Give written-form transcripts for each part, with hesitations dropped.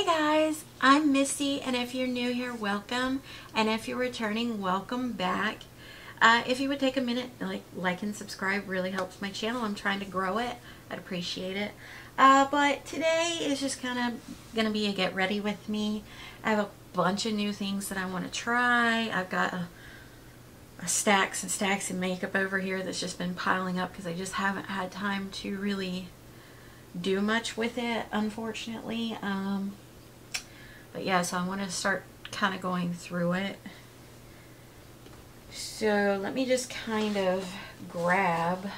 Hey guys, I'm Missy, and if you're new here, welcome, and if you're returning, welcome back. If you would take a minute, like and subscribe, really helps my channel. I'm trying to grow it. I'd appreciate it. But today is just kind of going to be a get ready with me. I have a bunch of new things that I want to try. I've got stacks and stacks of makeup over here that's just been piling up because I just haven't had time to really do much with it, unfortunately. But yeah, so I want to start kind of going through it. So let me just kind of grab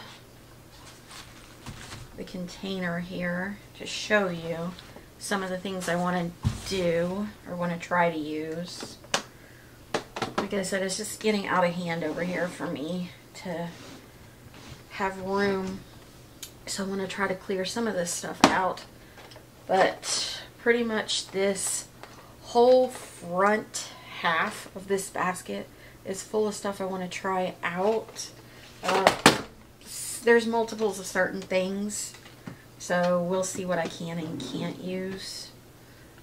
the container here to show you some of the things I want to do or want to try to use. Like I said, it's just getting out of hand over here for me to have room. So I want to try to clear some of this stuff out. But pretty much this whole front half of this basket is full of stuff I want to try out. There's multiples of certain things, so we'll see what I can and can't use.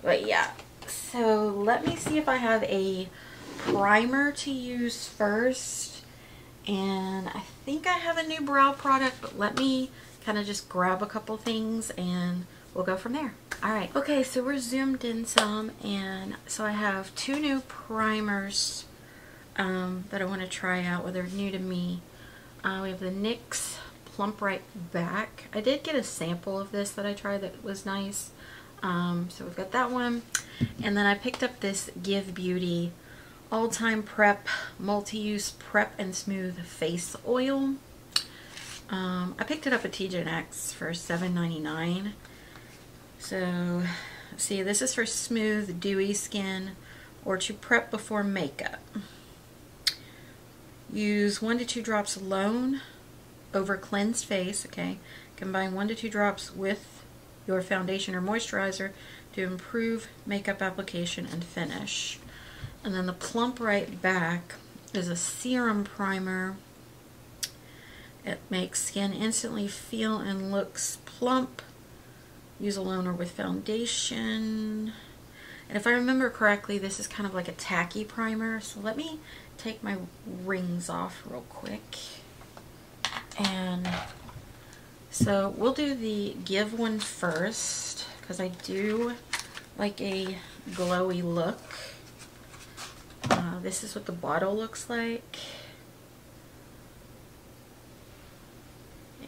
But yeah, so let me see if I have a primer to use first. And I think I have a new brow product, but let me kind of just grab a couple things and we'll go from there. Alright, okay, so we're zoomed in some, and so I have two new primers that I want to try out, well, they're new to me. We have the NYX Plump Right Back. I did get a sample of this that I tried that was nice. So we've got that one. And then I picked up this Give Beauty All-Time Prep Multi-Use Prep and Smooth Face Oil. I picked it up at TJ Maxx for $7.99. So, see, this is for smooth, dewy skin or to prep before makeup. Use 1 to 2 drops alone over cleansed face, okay? Combine 1 to 2 drops with your foundation or moisturizer to improve makeup application and finish. And then the Plump Right Back is a serum primer. It makes skin instantly feel and looks plump. Use alone or with foundation. And if I remember correctly, this is kind of like a tacky primer. So let me take my rings off real quick. And so we'll do the Give one first, because I do like a glowy look. This is what the bottle looks like.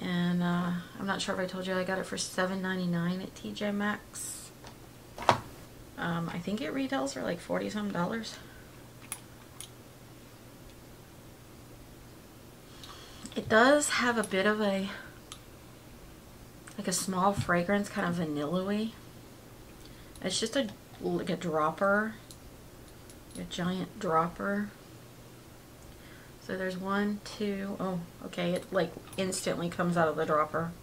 And I'm not sure if I told you I got it for $7.99 at TJ Maxx. I think it retails for like $40-some. It does have a bit of a, like a small fragrance, kind of vanilla-y. It's just like a dropper, a giant dropper. So there's 1, 2, oh, okay, it like instantly comes out of the dropper.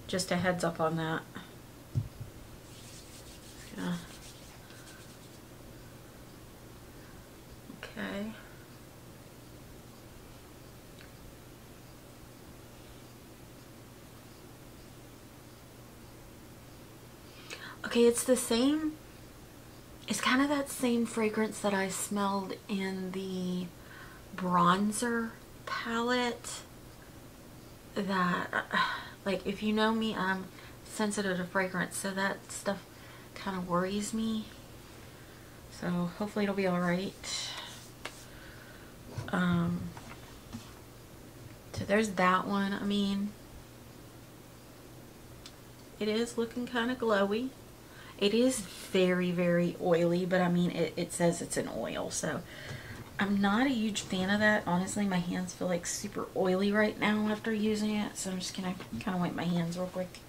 Just a heads up on that. Yeah. Okay. Okay, it's the same, it's kind of that same fragrance that I smelled in the bronzer palette that, like, if you know me, I'm sensitive to fragrance, so that stuff kind of worries me. So hopefully it'll be alright. So there's that one. I mean, it is looking kind of glowy. It is very, very oily, but I mean, it says it's an oil, so I'm not a huge fan of that. Honestly, my hands feel like super oily right now after using it, so I'm just gonna kind of wipe my hands real quick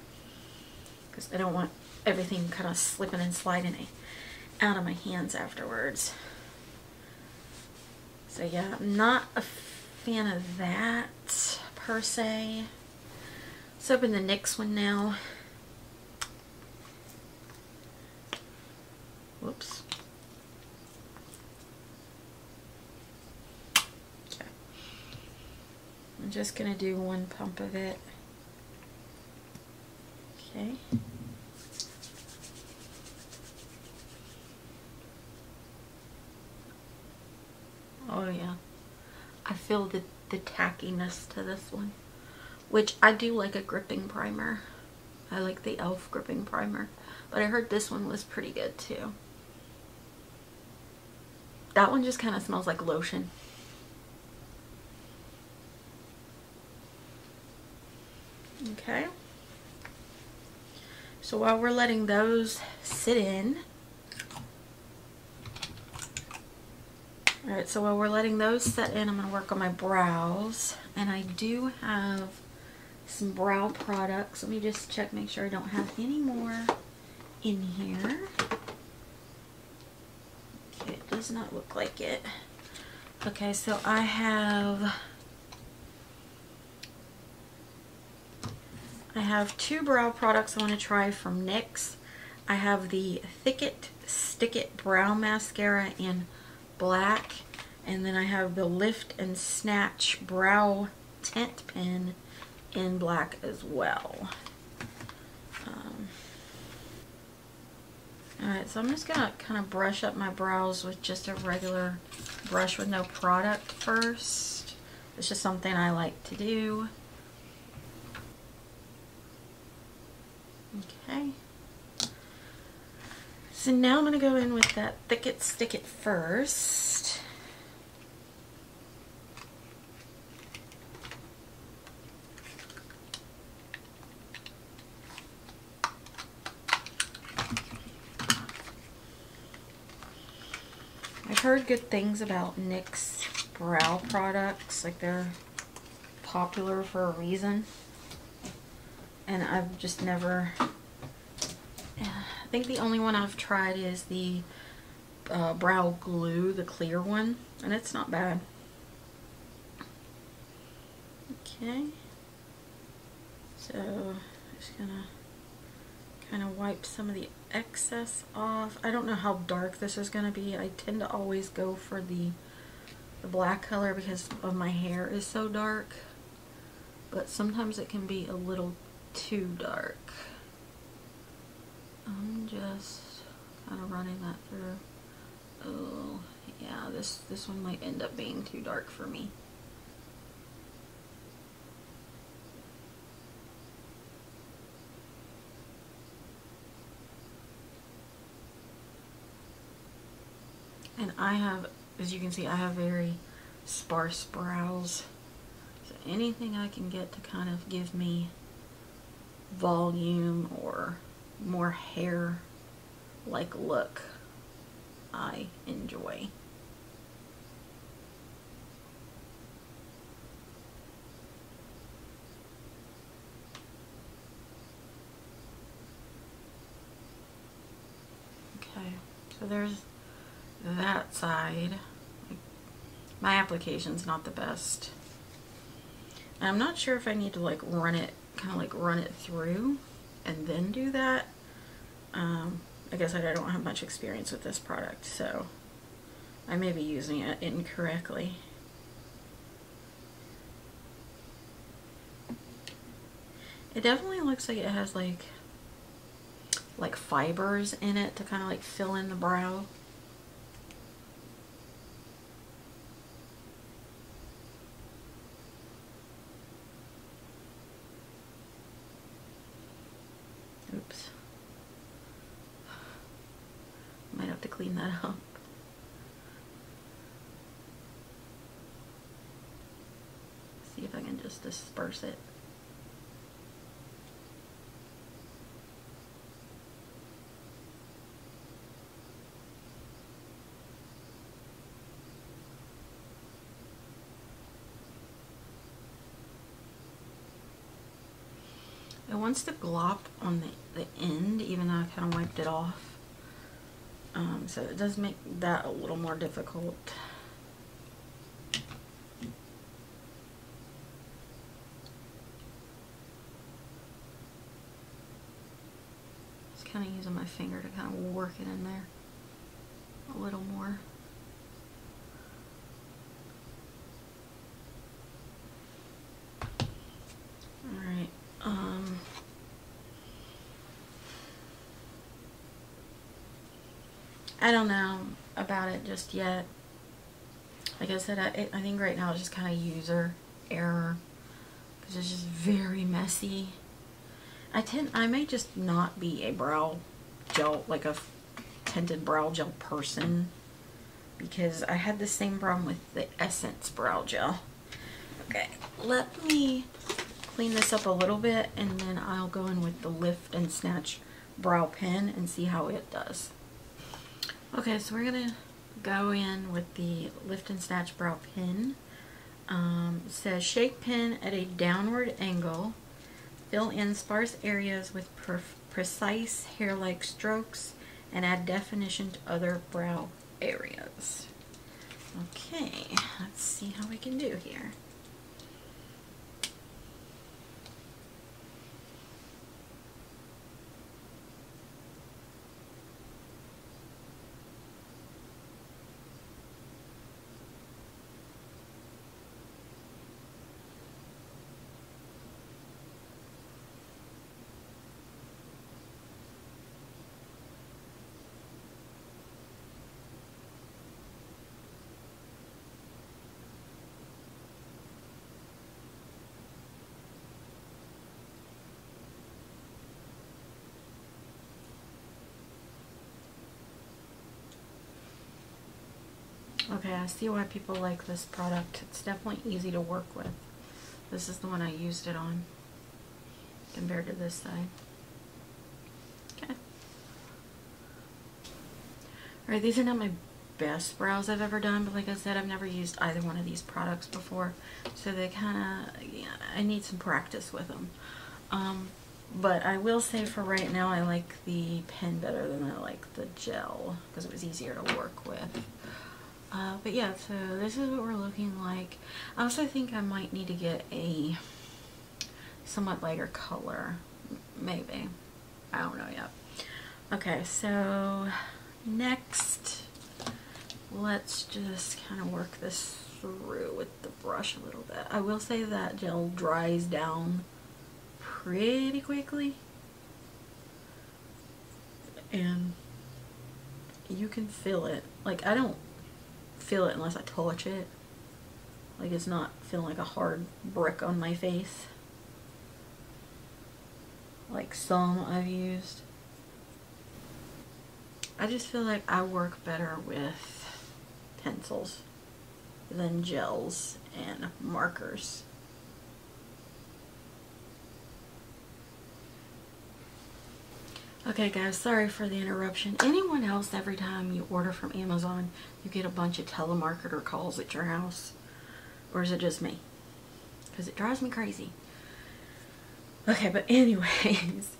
because I don't want everything kind of slipping and sliding out of my hands afterwards. So yeah, I'm not a fan of that per se. Let's open the NYX one now. Whoops. Okay. I'm just going to do 1 pump of it. Okay. Oh yeah. I feel the tackiness to this one. Which I do like a gripping primer. I like the e.l.f. gripping primer. But I heard this one was pretty good too. That one just kind of smells like lotion. Okay. So while we're letting those sit in, alright, so while we're letting those set in, I'm going to work on my brows. And I do have some brow products. Let me just check, make sure I don't have any more in here. Okay, it does not look like it. Okay, so I have two brow products I want to try from NYX. I have the Thick It Stick It Brow Mascara in black, and then I have the Lift and Snatch Brow Tint Pen in black as well. Alright, so I'm just going to kind of brush up my brows with just a regular brush with no product first. It's just something I like to do. Okay. So now I'm going to go in with that Thick It Stick It first. I've heard good things about NYX brow products, like they're popular for a reason. And I've just never, I think the only one I've tried is the brow glue, the clear one, and it's not bad. Okay, so I'm just gonna kind of wipe some of the excess off. I don't know how dark this is gonna be. I tend to always go for the black color because of my hair is so dark, but sometimes it can be a little too dark. I'm just kind of running that through. Oh yeah, this one might end up being too dark for me. And I have, as you can see, I have very sparse brows. So anything I can get to kind of give me volume or more hair like look, I enjoy. Okay, so there's that side. My application's not the best. I'm not sure if I need to like run it, kind of like run it through and then do that. I guess I don't have much experience with this product, so I may be using it incorrectly. It definitely looks like it has like fibers in it to kind of like fill in the brow. Oops. Might have to clean that up. See if I can just disperse it. It wants to glop on the end, even though I kind of wiped it off. So it does make that a little more difficult. Just kind of using my finger to kind of work it in there a little more. Alright. I don't know about it just yet. Like I said, I think right now it's just kind of user error because it's just very messy. I may just not be a brow gel, like a tinted brow gel person, because I had the same problem with the Essence brow gel. Okay, let me clean this up a little bit and then I'll go in with the Lift and Snatch brow pen and see how it does. Okay, so we're gonna go in with the Lift and Snatch brow pen. It says shake pen at a downward angle, fill in sparse areas with precise hair-like strokes, and add definition to other brow areas. Okay, let's see how we can do here. Okay, I see why people like this product. It's definitely easy to work with. This is the one I used it on compared to this side. Okay. Alright, these are not my best brows I've ever done, but like I said, I've never used either one of these products before, so they kind of, yeah, I need some practice with them. But I will say for right now, I like the pen better than I like the gel, because it was easier to work with. But yeah, so this is what we're looking like. I also think I might need to get a somewhat lighter color, maybe. I don't know yet. Okay, so next, let's just kind of work this through with the brush a little bit. I will say that gel dries down pretty quickly, and you can feel it. Like, I don't feel it unless I touch it. Like, it's not feeling like a hard brick on my face like some I've used. I just feel like I work better with pencils than gels and markers. Okay guys, sorry for the interruption. Anyone else, every time you order from Amazon, you get a bunch of telemarketer calls at your house? Or is it just me? Because it drives me crazy. Okay, but anyways,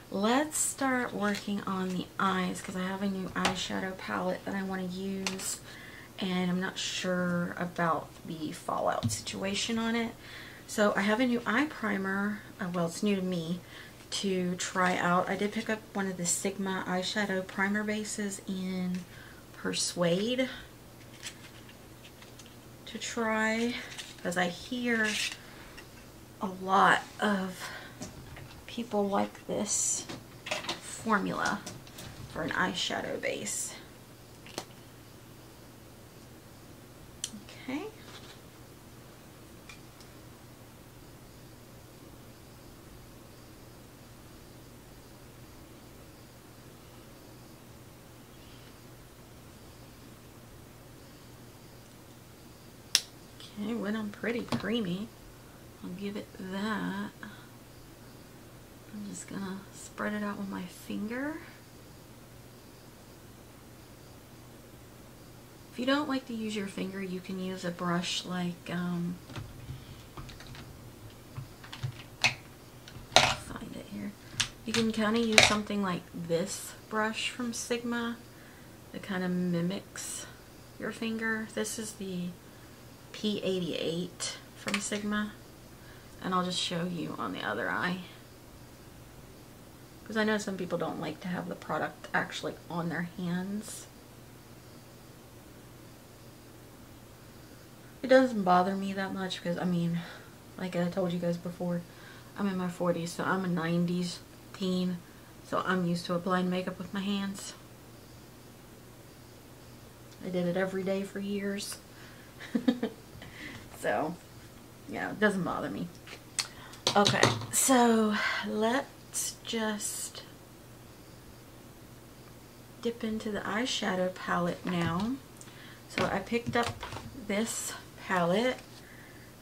let's start working on the eyes, because I have a new eyeshadow palette that I want to use, and I'm not sure about the fallout situation on it. So I have a new eye primer, well, it's new to me, to try out. I did pick up one of the Sigma eyeshadow primer bases in Persuade to try, because I hear a lot of people like this formula for an eyeshadow base. Okay. Okay, went on pretty creamy. I'll give it that. I'm just gonna spread it out with my finger. If you don't like to use your finger, you can use a brush like, find it here. You can kind of use something like this brush from Sigma that kind of mimics your finger. This is the P88 from Sigma, and I'll just show you on the other eye, because I know some people don't like to have the product actually on their hands. It doesn't bother me that much because, I mean, like I told you guys before, I'm in my 40s, so I'm a 90s teen, so I'm used to applying makeup with my hands. I did it every day for years, So, yeah, it doesn't bother me. Okay, so let's just dip into the eyeshadow palette now. So I picked up this palette.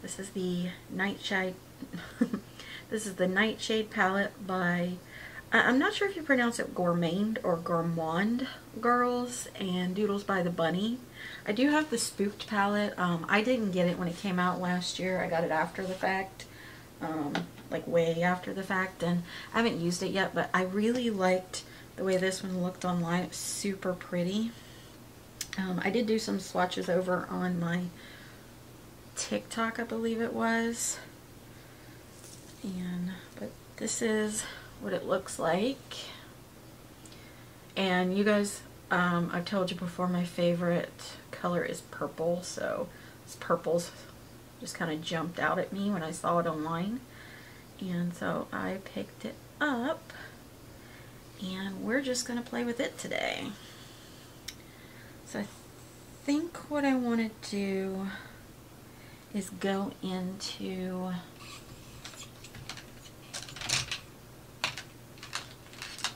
This is the Nightshade. This is the Nightshade palette by, I'm not sure if you pronounce it Gourmande or Gourmande Girls and Doodlesbybunny. I do have the Spooked palette. I didn't get it when it came out last year. I got it after the fact, like way after the fact, and I haven't used it yet, but I really liked the way this one looked online. It was super pretty. I did do some swatches over on my TikTok, I believe it was. But this is what it looks like. And you guys, I've told you before, my favorite color is purple, so this purple's just kind of jumped out at me when I saw it online. And so I picked it up, and we're just going to play with it today. So I think what I want to do is go into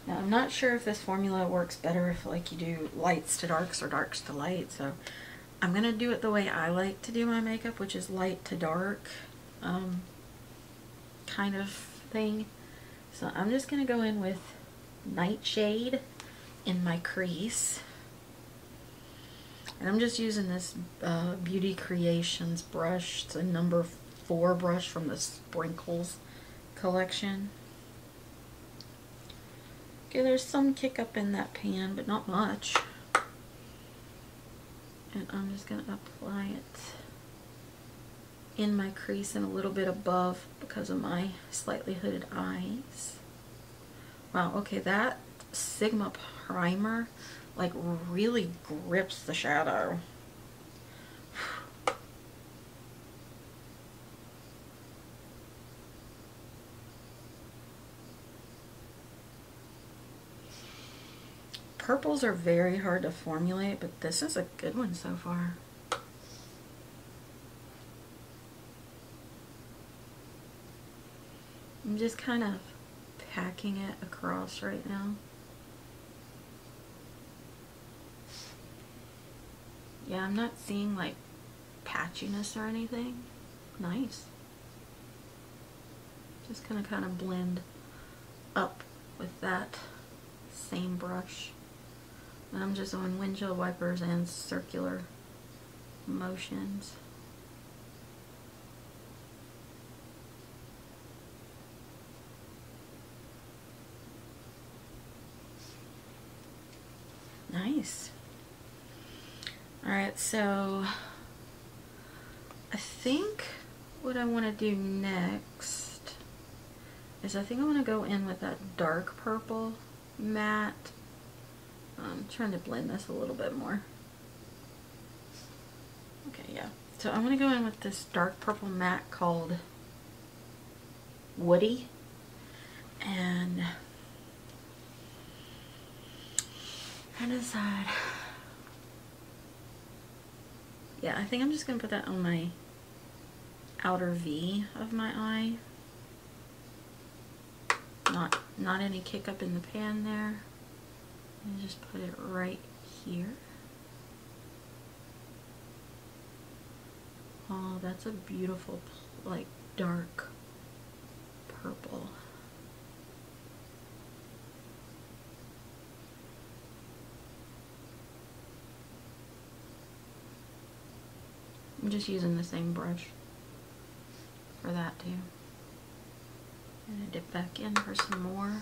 now, I'm not sure if this formula works better if like you do lights to darks or darks to light, so I'm going to do it the way I like to do my makeup, which is light to dark kind of thing. So I'm just going to go in with Nightshade in my crease. And I'm just using this Beauty Creations brush. It's a number 4 brush from the Sprinkles collection. Okay, there's some kick up in that pan, but not much. And I'm just going to apply it in my crease and a little bit above because of my slightly hooded eyes. Wow, okay, that Sigma primer like really grips the shadow. Purples are very hard to formulate, but this is a good one so far. I'm just kind of packing it across right now. Yeah, I'm not seeing like patchiness or anything. Nice. Just gonna kind of blend up with that same brush. And I'm just doing windshield wipers and circular motions. Nice. Alright, so I think what I want to do next is I think I want to go in with that dark purple matte. I'm trying to blend this a little bit more. Okay, yeah. So I'm going to go in with this dark purple matte called Woody. And how does that... Yeah, I think I'm just going to put that on my outer V of my eye. Not any kick up in the pan there. And just put it right here. Oh, that's a beautiful, like, dark purple. I'm just using the same brush for that too. I'm gonna dip back in for some more.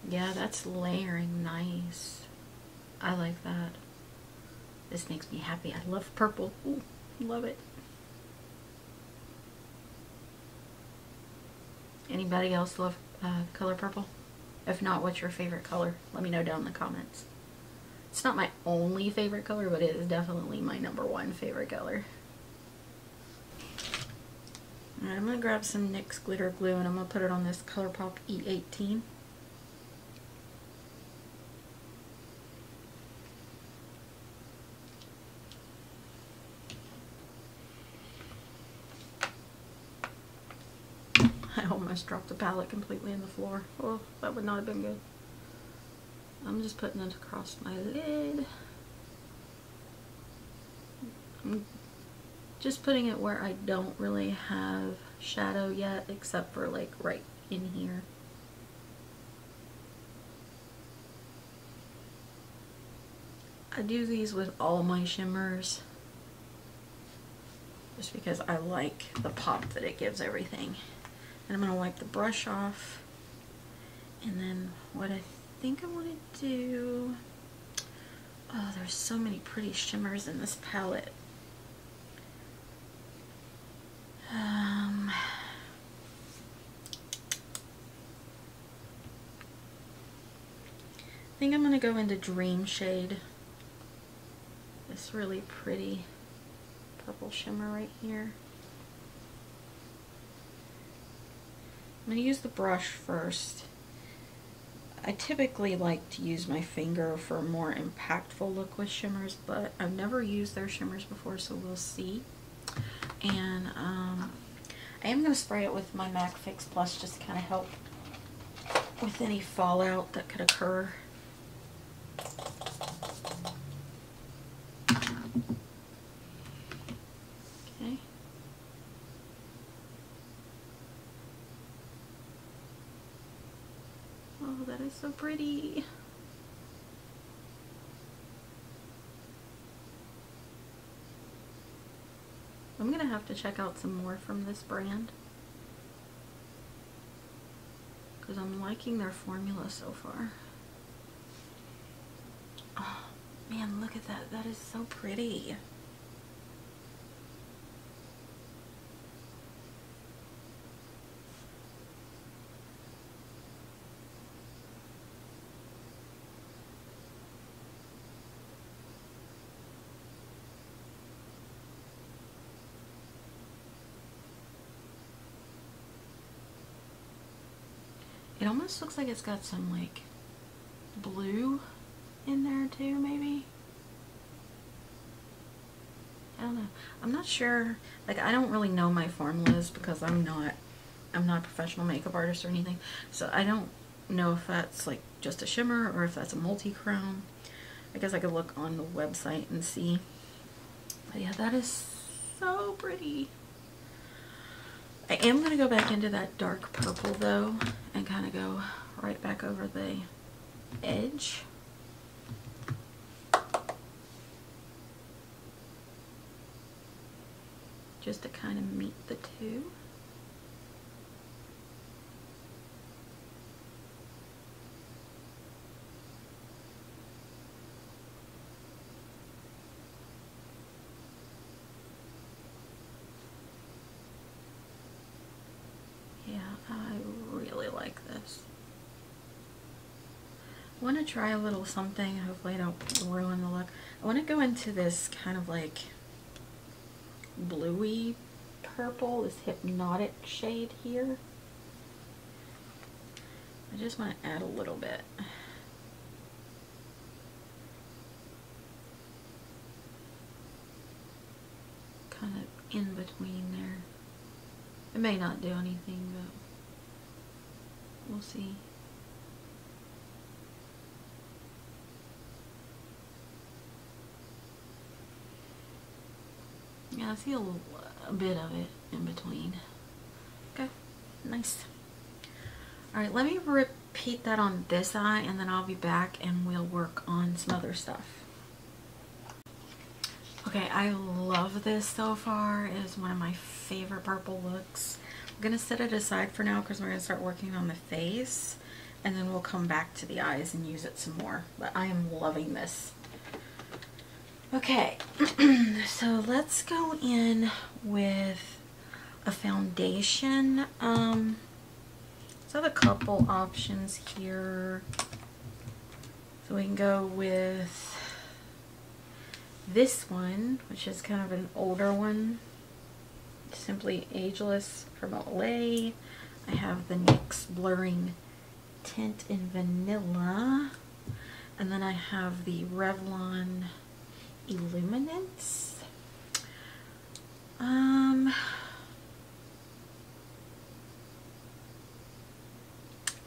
Yeah, that's layering nice. I like that. This makes me happy. I love purple. Ooh, love it. Anybody else love color purple? If not, what's your favorite color? Let me know down in the comments. It's not my only favorite color, but it is definitely my #1 favorite color. Alright, I'm going to grab some NYX glitter glue and I'm going to put it on this Colourpop E18. I almost dropped the palette completely in the floor. Oh, that would not have been good. I'm just putting it across my lid. I'm just putting it where I don't really have shadow yet, except for like right in here. I do these with all my shimmers just because I like the pop that it gives everything. And I'm going to wipe the brush off, and then what I think I want to do, oh, there's so many pretty shimmers in this palette. I think I'm going to go into Dream Shade, this really pretty purple shimmer right here. I'm going to use the brush first. I typically like to use my finger for a more impactful look with shimmers, but I've never used their shimmers before, so we'll see. And I am going to spray it with my MAC Fix Plus just to kind of help with any fallout that could occur. Okay. Oh, that is so pretty. I'm gonna have to check out some more from this brand because I'm liking their formula so far. Oh man, look at that. That is so pretty. It almost looks like it's got some like blue in there too, maybe. I don't know. I'm not sure. Like, I don't really know my formulas because I'm not a professional makeup artist or anything. So I don't know if that's like just a shimmer or if that's a multi-chrome. I guess I could look on the website and see. But yeah, that is so pretty. I am going to go back into that dark purple though and kind of go right back over the edge. Just to kind of meet the two. Yeah, I really like this. I want to try a little something. Hopefully I don't ruin the look. I want to go into this kind of like bluey purple, this hypnotic shade here. I just want to add a little bit. Kind of in between there. It may not do anything, but we'll see. Yeah, I see a bit of it in between. Okay, nice. Alright, let me repeat that on this eye and then I'll be back and we'll work on some other stuff. Okay, I love this so far. It is one of my favorite purple looks. I'm going to set it aside for now because we're going to start working on the face and then we'll come back to the eyes and use it some more. But I am loving this. Okay, so let's go in with a foundation. So I have a couple options here. So we can go with this one, which is kind of an older one. Simply Ageless from Olay. I have the NYX Blurring Tint in Vanilla. And then I have the Revlon Illuminance. I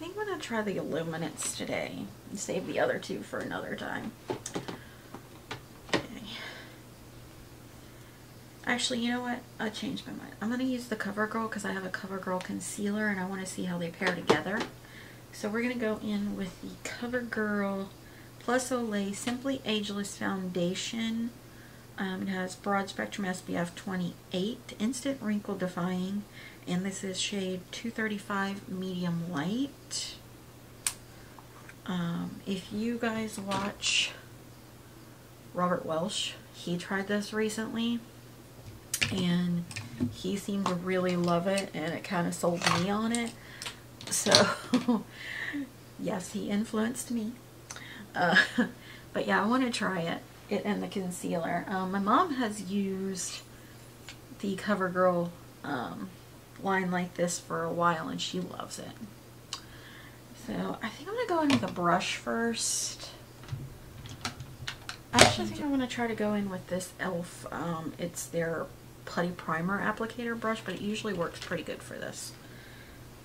think I'm going to try the Illuminance today and save the other two for another time. Okay. Actually, you know what? I changed my mind. I'm going to use the CoverGirl because I have a CoverGirl concealer and I want to see how they pair together. So we're going to go in with the CoverGirl+Olay Simply Ageless Foundation. It has broad spectrum SPF 28, instant wrinkle defying, and this is shade 235 medium light. If you guys watch Robert Welsh, he tried this recently and he seemed to really love it, and it kind of sold me on it. So yes, he influenced me. But yeah, I want to try it and the concealer. My mom has used the CoverGirl line like this for a while and she loves it. So I think I'm going to go in with a brush first. I actually think I want to try to go in with this e.l.f. It's their putty primer applicator brush, but it usually works pretty good for this.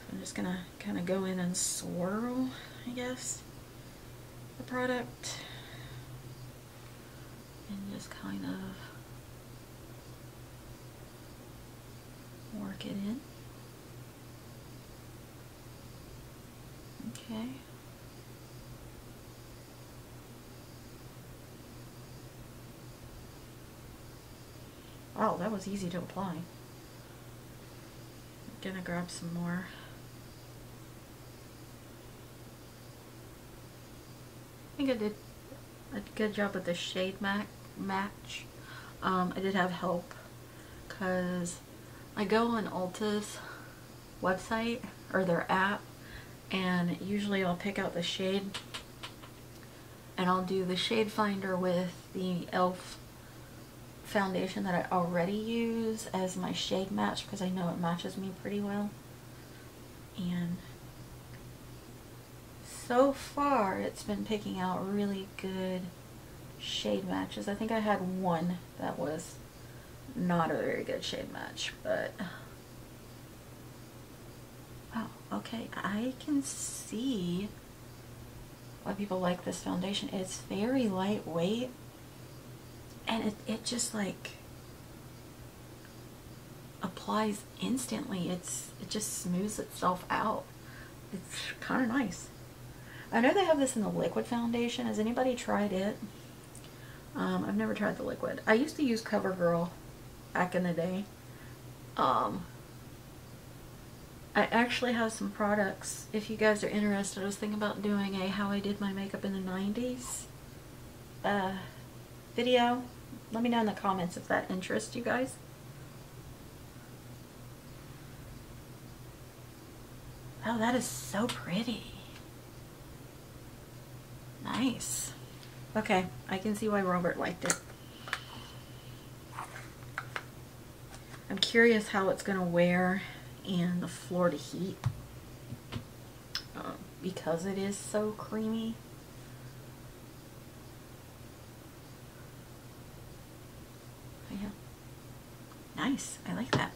So I'm just going to kind of go in and swirl, I guess, the product. And just kind of work it in. Okay. Wow, that was easy to apply. I'm gonna grab some more. I think I did a good job with the shade match. I did have help because I go on Ulta's website or their app, and usually I'll pick out the shade and I'll do the shade finder with the e.l.f. foundation that I already use as my shade match because I know it matches me pretty well. And so far it's been picking out really good shade matches. I think I had one that was not a very good shade match, but oh, okay, I can see why people like this foundation. It's very lightweight and it just like applies instantly. It just smooths itself out. It's kind of nice. I know they have this in the liquid foundation. Has anybody tried it? I've never tried the liquid. I used to use CoverGirl back in the day. I actually have some products. If you guys are interested, I was thinking about doing a how I did my makeup in the 90s video. Let me know in the comments if that interests you guys. Oh, that is so pretty. Nice. Okay, I can see why Robert liked it. I'm curious how it's going to wear in the floor to heat because it is so creamy. Yeah. Nice. I like that.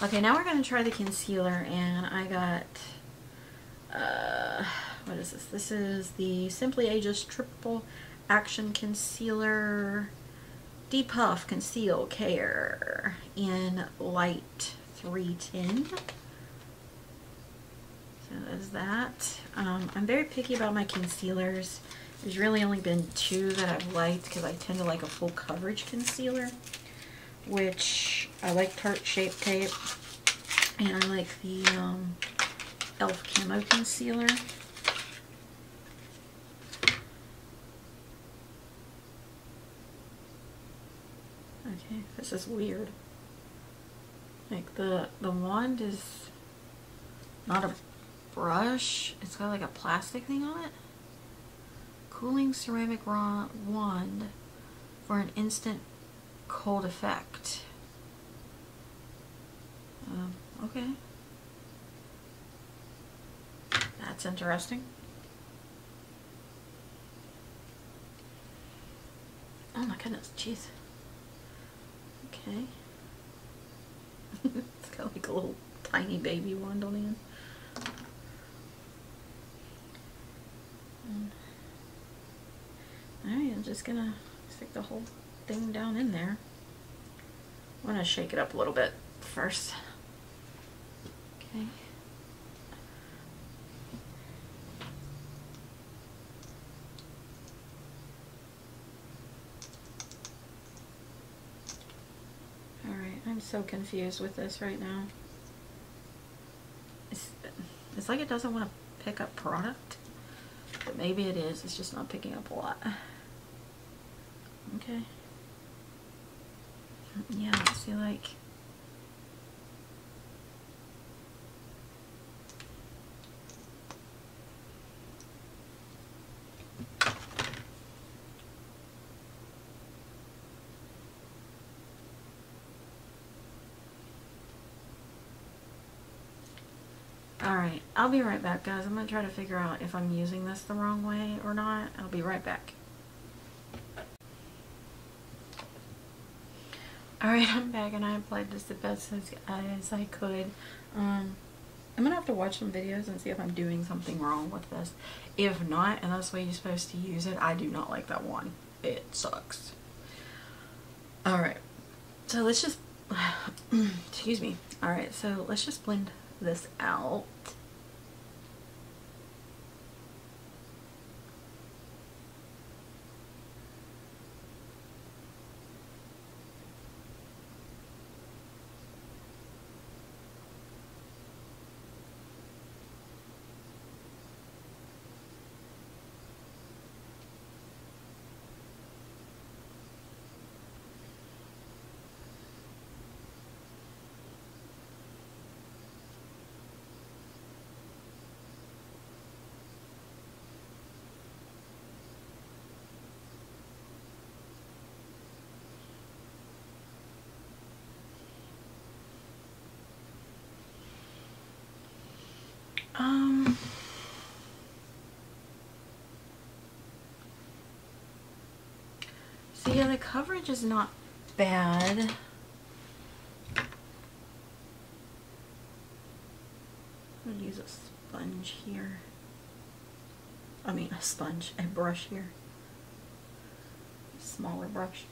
Okay, now we're going to try the concealer, and I got what is this? This is the Simply Ageless Triple Action Concealer Depuff Conceal Care in Light 310. So that's that. I'm very picky about my concealers. There's really only been two that I've liked because I tend to like a full coverage concealer, which I like Tarte Shape Tape, and I like the e.l.f. Camo Concealer. Okay, this is weird. Like the wand is not a brush. It's got like a plastic thing on it. Cooling ceramic wand for an instant cold effect. Okay. That's interesting. Oh my goodness, jeez. Okay. It's got like a little tiny baby wand on the end. Alright, I'm just gonna stick the whole thing down in there. I'm gonna shake it up a little bit first. Okay. Alright, I'm so confused with this right now. It's like it doesn't want to pick up product. But maybe it is. It's just not picking up a lot. Okay. Yeah, let's see, like... Alright, I'll be right back, guys. I'm going to try to figure out if I'm using this the wrong way or not. I'll be right back. Alright, I'm back and I applied this the best as I could. I'm going to have to watch some videos and see if I'm doing something wrong with this. If not, and that's the way you're supposed to use it, I do not like that one. It sucks. Alright, so let's just... excuse me. Alright, so let's just blend this out. So yeah, the coverage is not bad. I'm gonna use a sponge here. I mean a brush here. A smaller brush.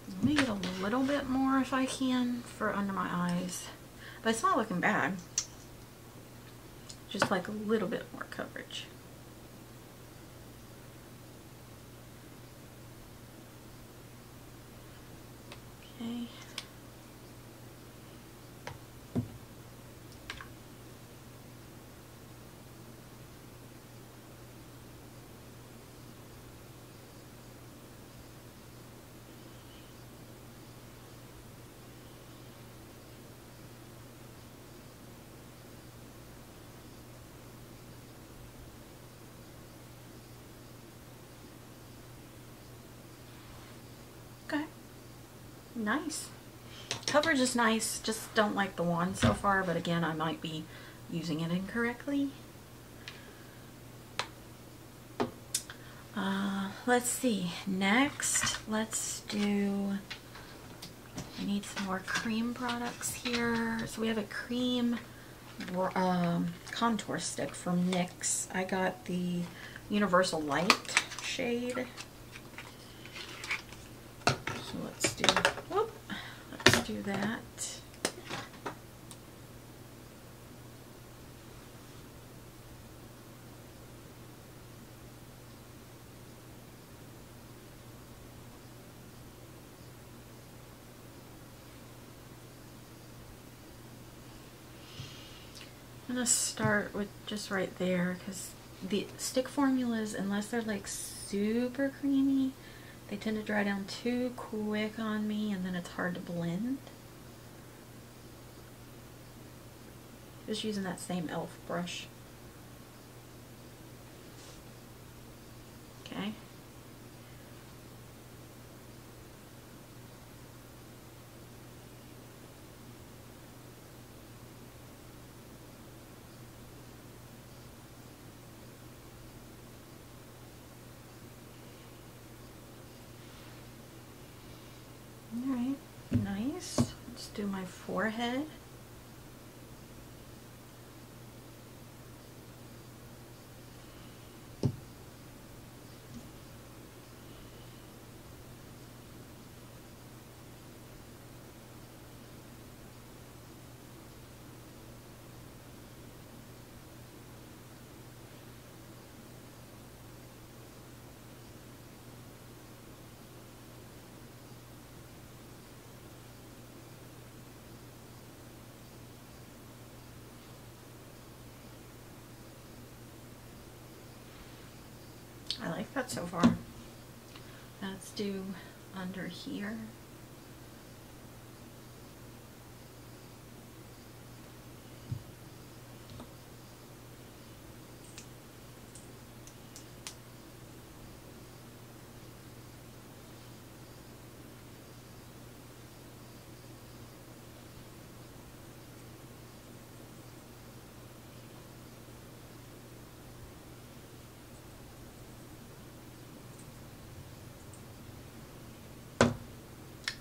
Let me get a little bit more if I can for under my eyes. But it's not looking bad. Just like a little bit more coverage. Okay. Okay. Nice. Coverage is nice, just don't like the wand so far, but again, I might be using it incorrectly. Let's see. Next, let's do... I need some more cream products here. So we have a cream contour stick from NYX. I got the Universal Light shade. So let's do that. I'm gonna start with just right there because the stick formulas, unless they're like super creamy, they tend to dry down too quick on me and then it's hard to blend. Just using that same e.l.f. brush. Okay. Alright, nice. Let's do my forehead. I like that so far. Now let's do under here.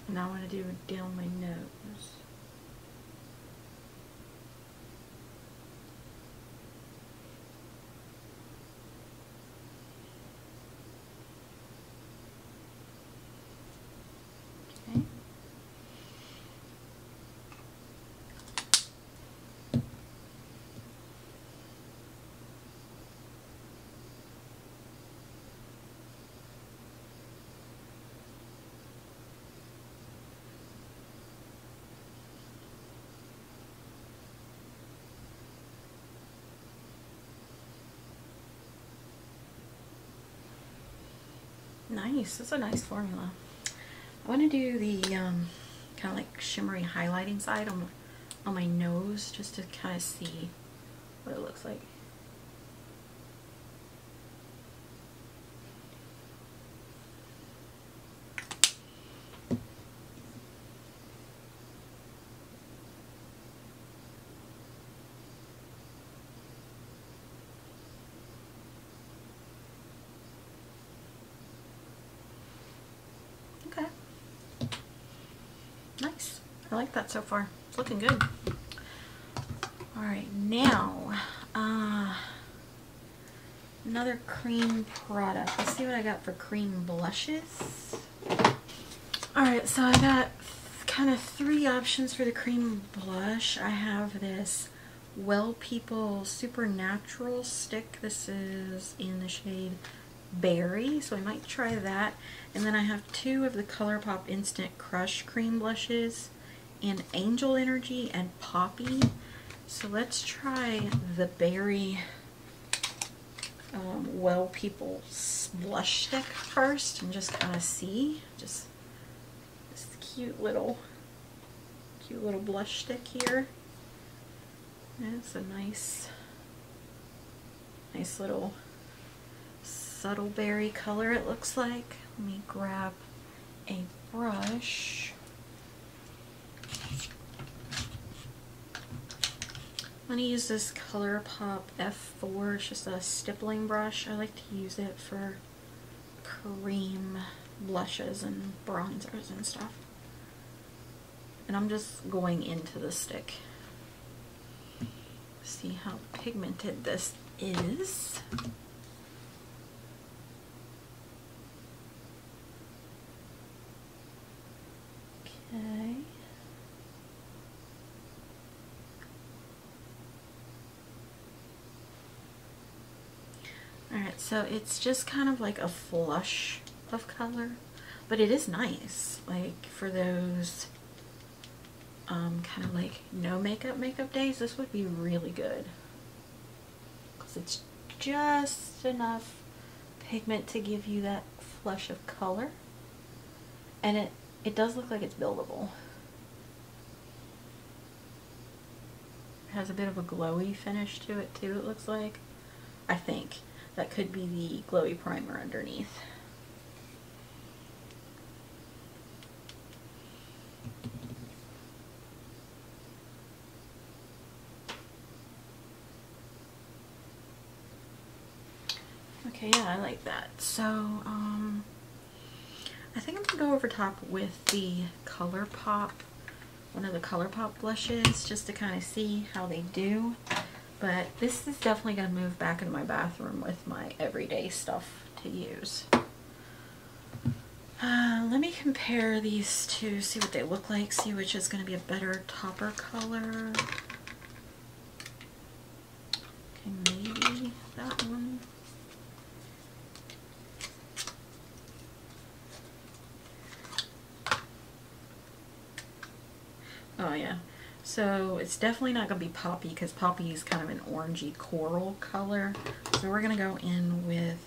Now I want to do down my nose. Okay. Nice, that's a nice formula. I want to do the kind of like shimmery highlighting side on my nose just to kind of see what it looks like. Nice. I like that so far. It's looking good. Alright, now another cream product. Let's see what I got for cream blushes. Alright, so I got kind of 3 options for the cream blush. I have this Well People Supernatural stick. This is in the shade Berry, so I might try that. And then I have 2 of the Colourpop Instant Crush cream blushes in Angel Energy and Poppy. So let's try the Berry Well People blush stick first and just kind of see. Just this cute little blush stick here. It's a nice little subtle berry color, it looks like. Let me grab a brush. I'm going to use this Colourpop F4. It's just a stippling brush. I like to use it for cream blushes and bronzers and stuff. And I'm just going into the stick. See how pigmented this is. Okay. Alright, so it's just kind of like a flush of color, but it is nice, like for those kind of like no makeup days. This would be really good because it's just enough pigment to give you that flush of color, and it does look like it's buildable. has a bit of a glowy finish to it too, it looks like. I think that could be the glowy primer underneath. Okay, yeah, I like that. So, I think I'm gonna go over top with the Colourpop, one of the Colourpop blushes, just to kind of see how they do. But this is definitely gonna move back into my bathroom with my everyday stuff to use. Let me compare these two, see what they look like, see which is gonna be a better topper color. Okay, maybe that one. Oh yeah, so it's definitely not going to be Poppy because Poppy is kind of an orangey coral color. So we're going to go in with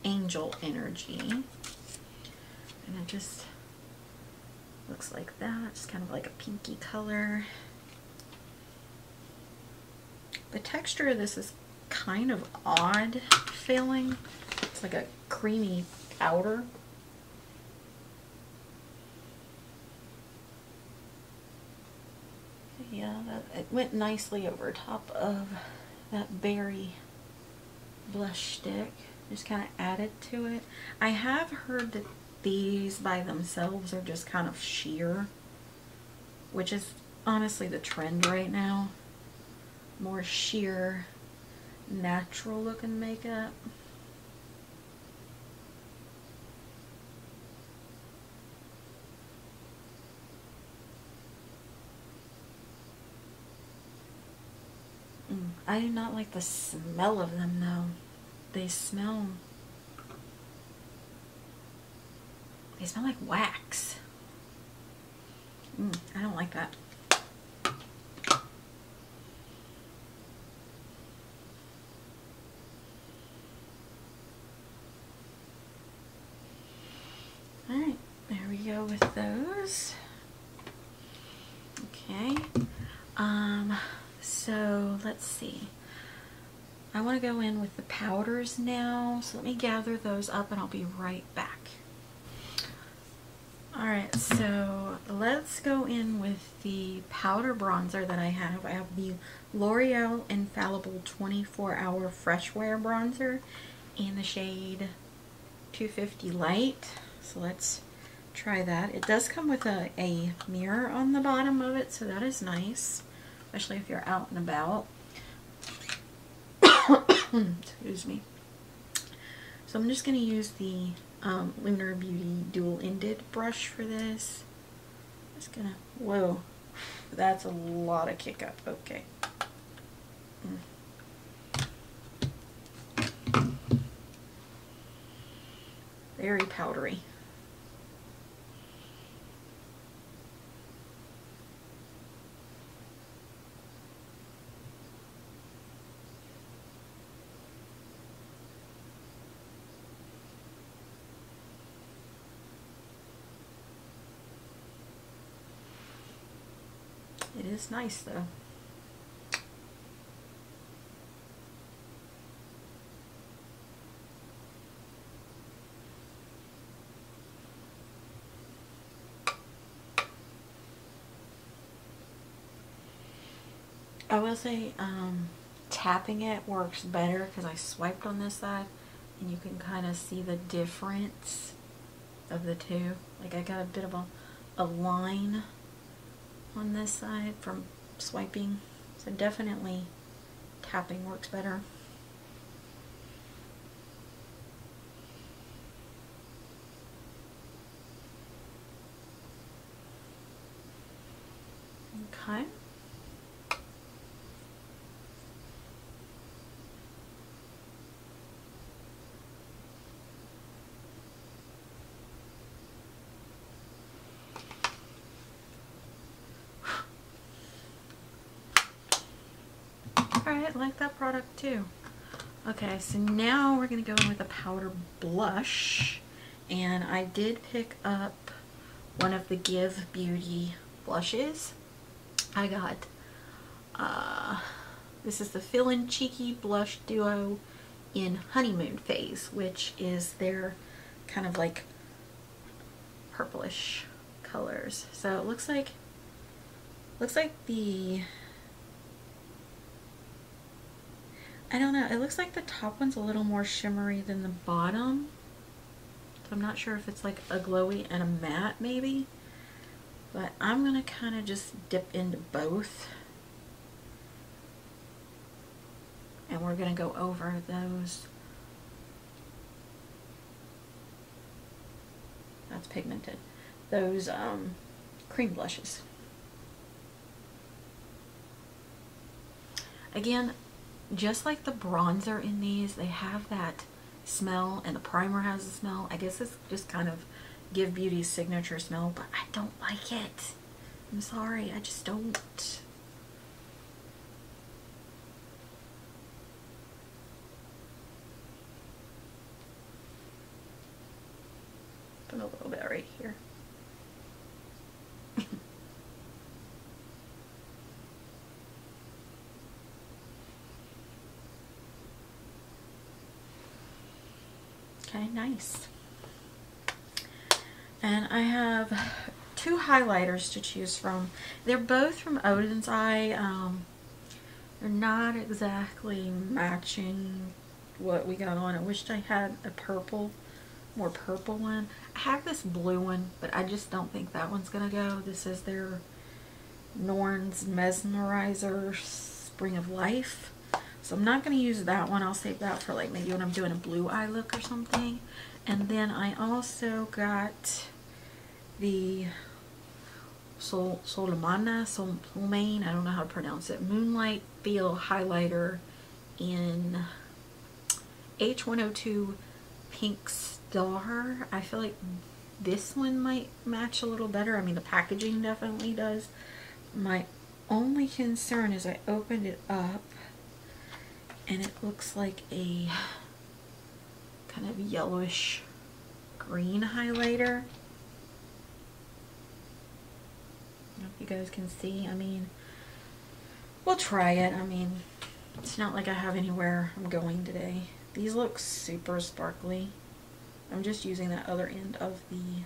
Angel Energy. And it just looks like that. It's kind of like a pinky color. The texture of this is kind of odd feeling. It's like a creamy powder. Yeah, it went nicely over top of that berry blush stick. Just kind of added to it. I have heard that these by themselves are just kind of sheer, which is honestly the trend right now. More sheer, natural looking makeup. I do not like the smell of them though. They smell like wax. I don't like that. Alright, there we go with those. Okay. So let's see. I want to go in with the powders now, so let me gather those up and I'll be right back. Alright, so let's go in with the powder bronzer that I have. I have the L'Oreal Infallible 24-Hour Fresh Wear Bronzer in the shade 250 Light. So let's try that. It does come with a mirror on the bottom of it, so that is nice, especially if you're out and about. Excuse me. So I'm just going to use the Lunar Beauty dual-ended brush for this. Just gonna, whoa, that's a lot of kick up. Okay. Very powdery. It is nice though. I will say tapping it works better because I swiped on this side and you can kind of see the difference of the two. Like I got a bit of a line on this side from swiping, so definitely tapping works better. Okay. Alright, I like that product too. Okay, so now we're going to go in with a powder blush. And I did pick up one of the Give Beauty blushes. I got This is the Feelin Cheeky Blush Duo in Honeymoon Phase, which is their kind of like purplish colors. So it looks like the, I don't know, it looks like the top one's a little more shimmery than the bottom. So I'm not sure if it's like a glowy and a matte maybe, but I'm gonna kind of just dip into both. And we're gonna go over those. That's pigmented. Those cream blushes. Again, just like the bronzer in these, they have that smell, and the primer has a smell. I guess it's just kind of Give Beauty's signature smell, but I don't like it. I'm sorry, I just don't. Put a little bit right here. Okay, nice. And I have two highlighters to choose from. They're both from Oden's Eye. They're not exactly matching what we got on. I wished I had a purple, more purple one. I have this blue one, but I just don't think that one's gonna go. This is their Norn's Mesmerizer Spring of Life. So I'm not going to use that one. I'll save that for like maybe when I'm doing a blue eye look or something. And then I also got the Solmane, I don't know how to pronounce it, Moonlight Feel Highlighter in H102 Pink Star. I feel like this one might match a little better. I mean, the packaging definitely does. My only concern is I opened it up and it looks like a kind of yellowish green highlighter. I don't know if you guys can see. I mean, we'll try it. I mean, it's not like I have anywhere I'm going today. These look super sparkly. I'm just using that other end of the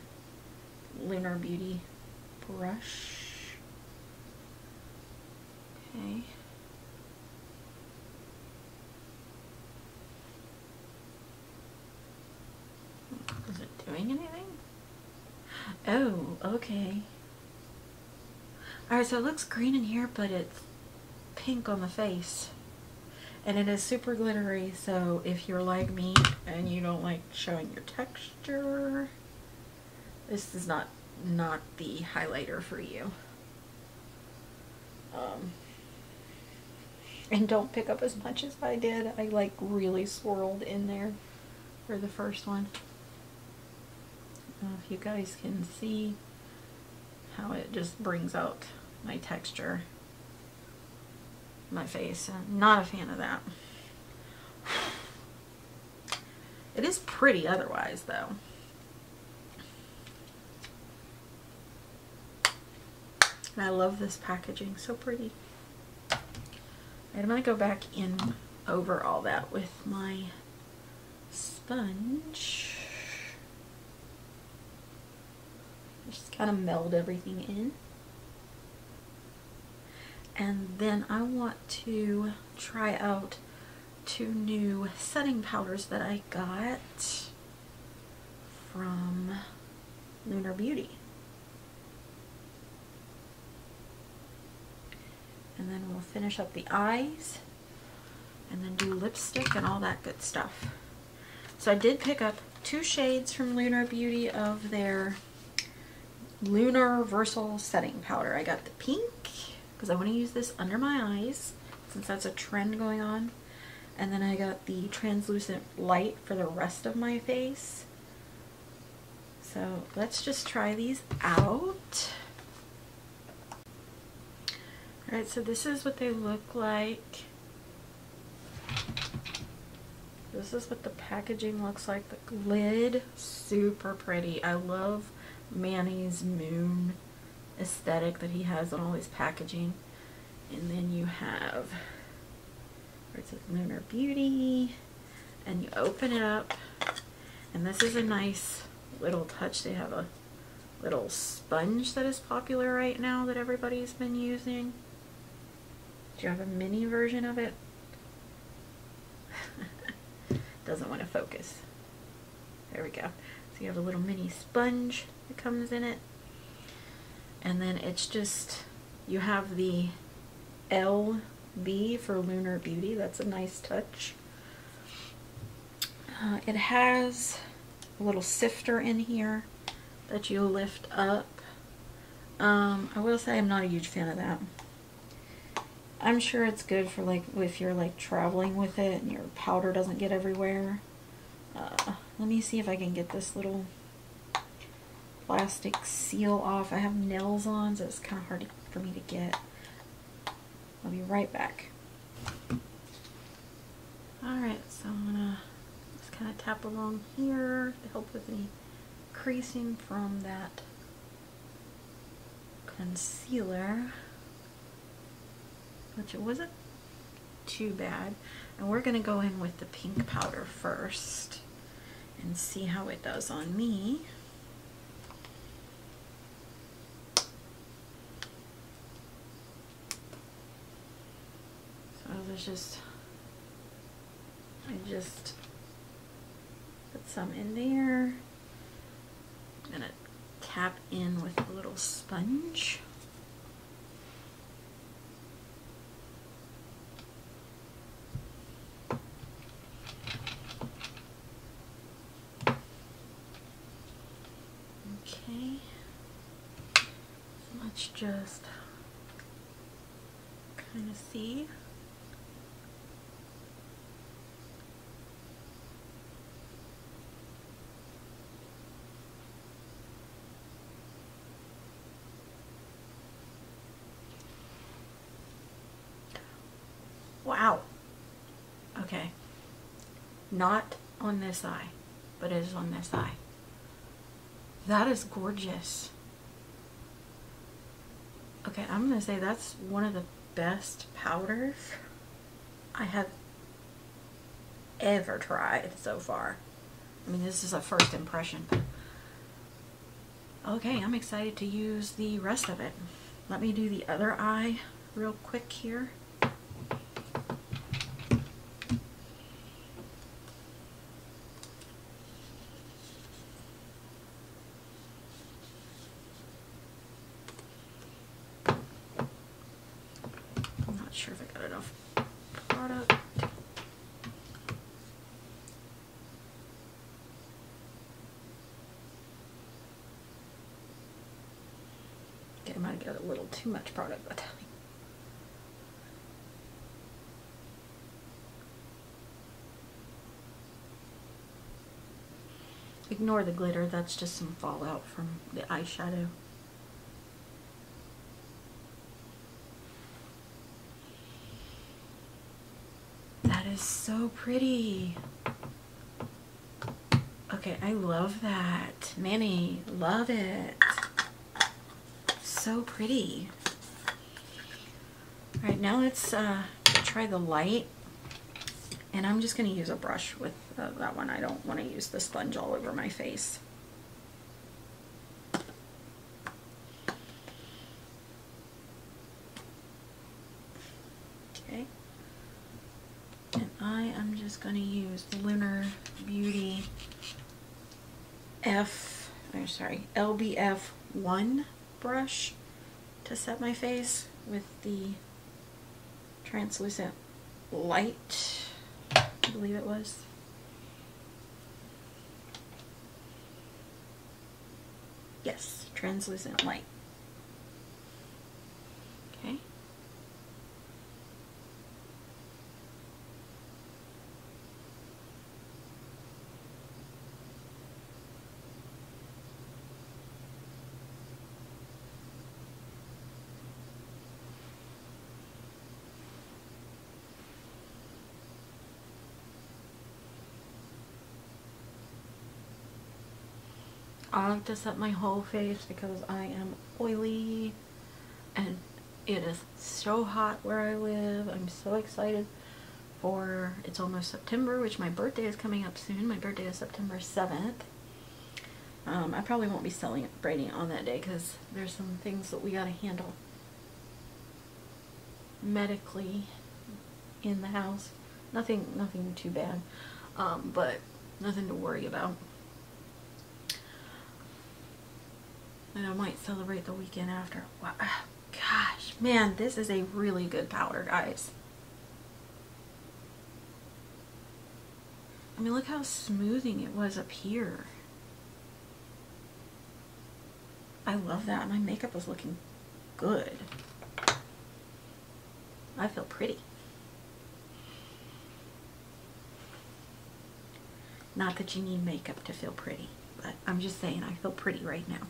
Lunar Beauty brush. Okay. Is it doing anything? Oh, okay. Alright, so it looks green in here, but it's pink on the face. And it is super glittery, so if you're like me and you don't like showing your texture, this is not the highlighter for you. And don't pick up as much as I did. I like really swirled in there for the first one. I don't know if you guys can see how it just brings out my texture, my face. I'm not a fan of that. It is pretty otherwise though. And I love this packaging, so pretty. And I'm going to go back in over all that with my sponge. Just kind of meld everything in. And then I want to try out two new setting powders that I got from Lunar Beauty. And then we'll finish up the eyes and then do lipstick and all that good stuff. So I did pick up two shades from Lunar Beauty of their Lunarversal setting powder. I got the pink because I want to use this under my eyes since that's a trend going on. And then I got the translucent light for the rest of my face. So let's just try these out. Alright, so this is what they look like. This is what the packaging looks like. The lid, super pretty. I love Manny's moon aesthetic that he has on all his packaging. And then you have, where it says Lunar Beauty, and you open it up, and this is a nice little touch. They have a little sponge that is popular right now that everybody's been using. Do you have a mini version of it? Doesn't want to focus. There we go. So you have a little mini sponge that comes in it. And then it's just, you have the LB for Lunar Beauty. That's a nice touch. It has a little sifter in here that you lift up. I will say I'm not a huge fan of that. I'm sure it's good for like if you're like traveling with it and your powder doesn't get everywhere. Let me see if I can get this little plastic seal off. I have nails on, so it's kind of hard for me to get. I'll be right back. Alright, so I'm gonna just kind of tap along here to help with any creasing from that concealer, which it wasn't too bad. And we're gonna go in with the pink powder first and see how it does on me. So there's just, I just put some in there. I'm gonna tap in with a little sponge. Okay, let's just kind of see. Wow. Okay. Not on this eye, but it is on this eye. That is gorgeous. Okay, I'm gonna say that's one of the best powders I have ever tried so far. I mean, this is a first impression, but okay, I'm excited to use the rest of it. Let me do the other eye real quick here. Sure if I got enough product. Okay, I might have got a little too much product, but ignore the glitter, that's just some fallout from the eyeshadow. So pretty. Okay, I love that. Manny, love it. So pretty. Alright, now let's try the light. And I'm just going to use a brush with that one. I don't want to use the sponge all over my face. Okay. And I am just going to use the Lunar Beauty LBF1 brush to set my face with the translucent light, I believe it was. Yes, translucent light. Okay. I like to set my whole face because I am oily and It is so hot where I live. I'm so excited for, it's almost September, which my birthday is coming up soon. My birthday is September 7th. I probably won't be celebrating on that day because there's some things that we gotta handle medically in the house. Nothing too bad, but nothing to worry about. And I might celebrate the weekend after. Wow. Gosh, man, this is a really good powder, guys. I mean, look how smoothing it was up here. I love that. My makeup was looking good. I feel pretty. Not that you need makeup to feel pretty, but I'm just saying I feel pretty right now.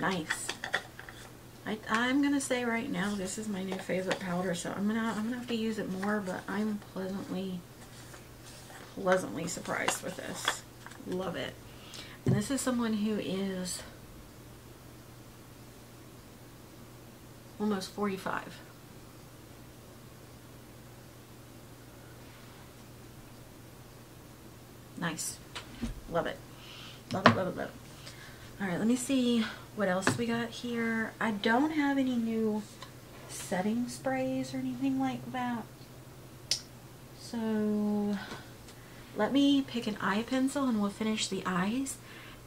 Nice. I'm gonna say right now this is my new favorite powder, so I'm gonna have to use it more, but I'm pleasantly surprised with this. Love it. And this is someone who is almost 45. Nice. Love it. Love it, love it, love it. Alright, let me see what else we got here. I don't have any new setting sprays or anything like that. So let me pick an eye pencil and we'll finish the eyes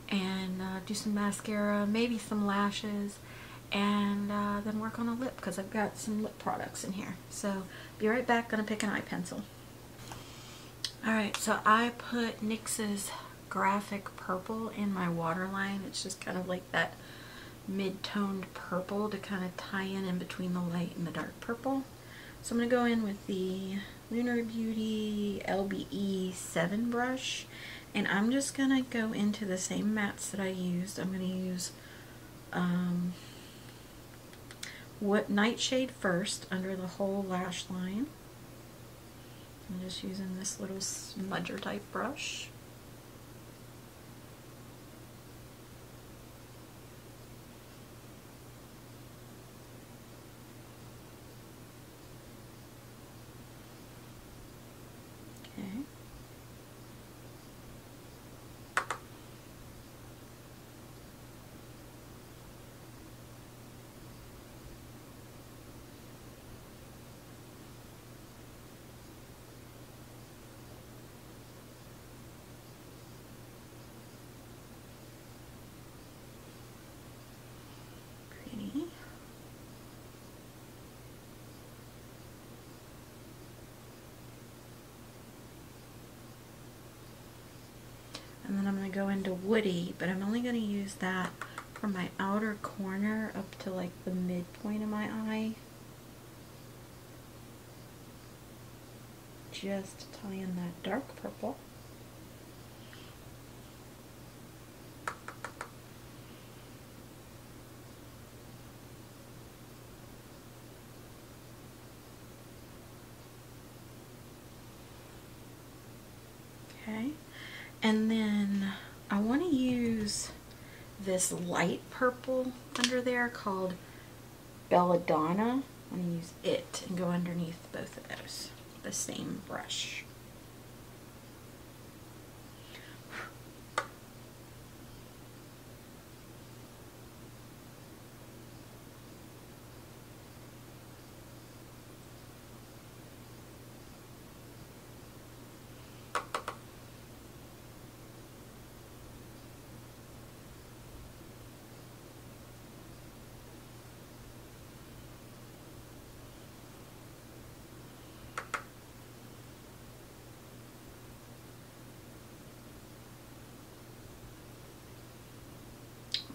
and do some mascara, maybe some lashes, and then work on a lip because I've got some lip products in here. So be right back, gonna pick an eye pencil. Alright, so I put NYX's Graphic Purple in my waterline. It's just kind of like that mid-toned purple to kind of tie in between the light and the dark purple. So I'm going to go in with the Lunar Beauty LBE 7 brush, and I'm just going to go into the same mattes that I used. I'm going to use Nightshade first under the whole lash line. I'm just using this little smudger type brush. Okay. And then I'm going to go into Woody, but I'm only going to use that from my outer corner up to like the midpoint of my eye. Just to tie in that dark purple. Okay. And then I want to use this light purple under there called Belladonna. I'm going to use it and go underneath both of those with the same brush.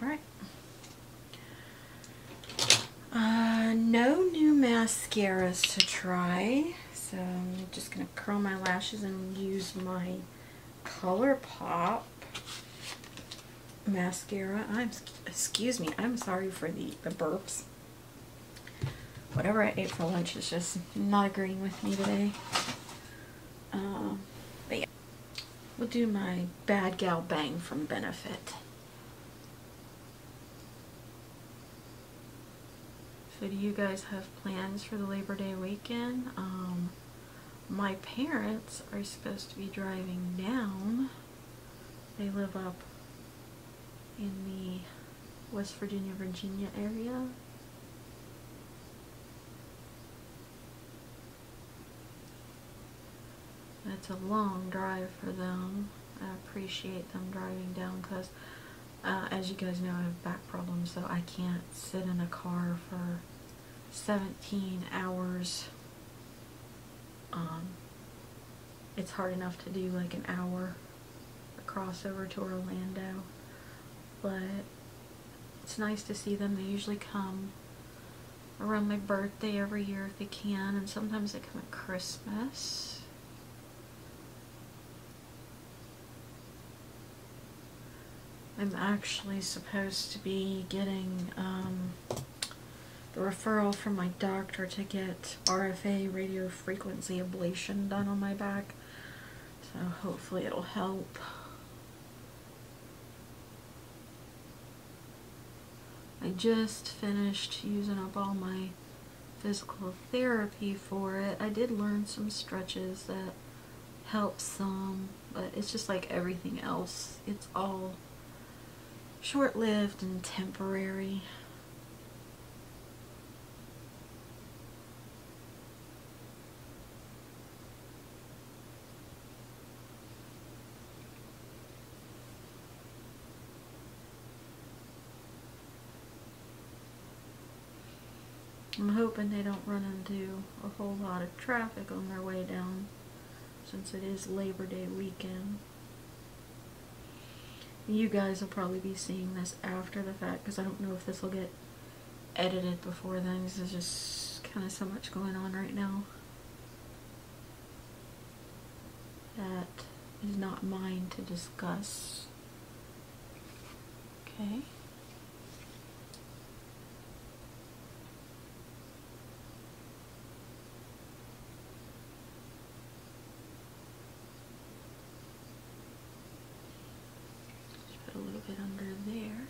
Alright. No new mascaras to try, so I'm just going to curl my lashes and use my Colourpop mascara. Excuse me, I'm sorry for the burps. Whatever I ate for lunch is just not agreeing with me today. But yeah, we'll do my BAGal Bang from Benefit. So do you guys have plans for the Labor Day weekend? My parents are supposed to be driving down. They live up in the West Virginia, Virginia area. It's a long drive for them. I appreciate them driving down because, as you guys know, I have back problems, so I can't sit in a car for 17 hours. It's hard enough to do like an hour across over to Orlando, but it's nice to see them. They usually come around my birthday every year if they can, and sometimes they come at Christmas. I'm actually supposed to be getting the referral from my doctor to get RFA, radio frequency ablation, done on my back, so hopefully it'll help. I just finished using up all my physical therapy for it. I did learn some stretches that help some, but it's just like everything else. It's all short-lived and temporary. I'm hoping they don't run into a whole lot of traffic on their way down, since it is Labor Day weekend. You guys will probably be seeing this after the fact, because I don't know if this will get edited before then. There's just kind of so much going on right now that is not mine to discuss. Okay. A little bit under there.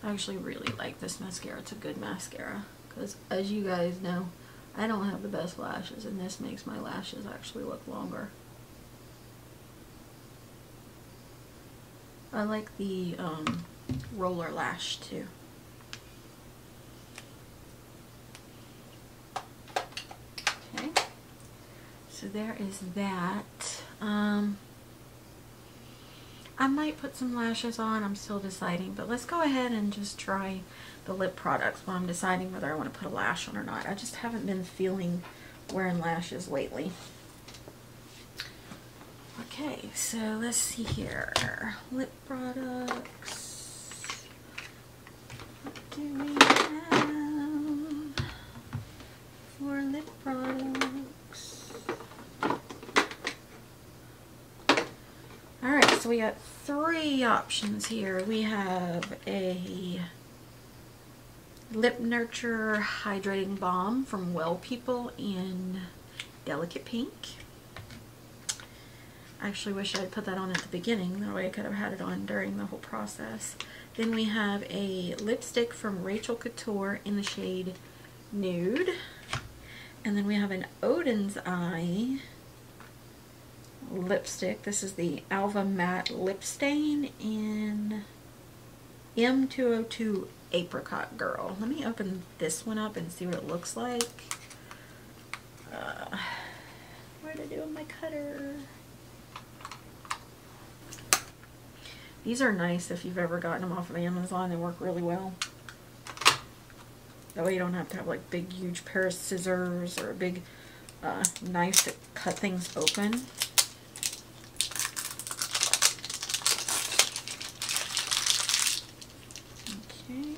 I actually really like this mascara. It's a good mascara because, as you guys know, I don't have the best lashes, and this makes my lashes actually look longer. I like the roller lash too. Okay. So there is that. I might put some lashes on. I'm still deciding, but let's go ahead and just try the lip products while I'm deciding whether I want to put a lash on or not. I just haven't been feeling wearing lashes lately. Okay, so let's see here. Lip products. What do we have for lip products? Alright, so we got 3 options here. We have a Lip Nurture Hydrating Balm from Well People in Delicate Pink. I actually wish I had put that on at the beginning, that way I could have had it on during the whole process. Then we have a lipstick from Rachel Couture in the shade Nude. And then we have an Oden's Eye lipstick. This is the Alva Matte Lip Stain in M202 Apricot Girl. Let me open this one up and see what it looks like. What did I do with my cutter? These are nice if you've ever gotten them off of Amazon. They work really well. That way you don't have to have like big huge pair of scissors or a big knife to cut things open. Okay.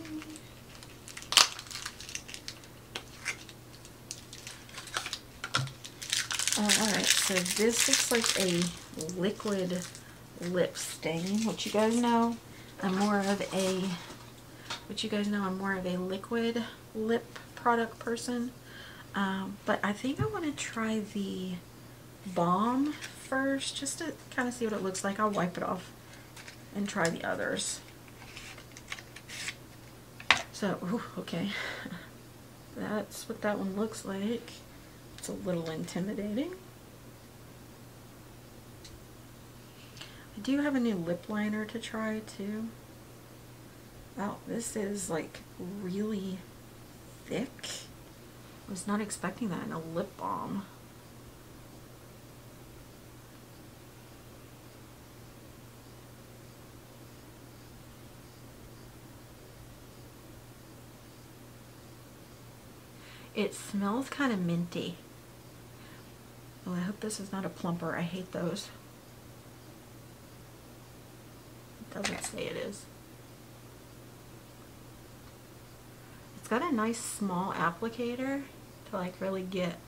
Alright, so this looks like a liquid lip stain, which you guys know I'm more of a liquid lip product person, but I think I want to try the balm first just to kind of see what it looks like. I'll wipe it off and try the others. So, ooh, okay. That's what that one looks like. It's a little intimidating. I do have a new lip liner to try too. Wow, this is like really thick. I was not expecting that in a lip balm. It smells kind of minty. Oh, I hope this is not a plumper. I hate those. It doesn't say it is. It's got a nice small applicator to like really get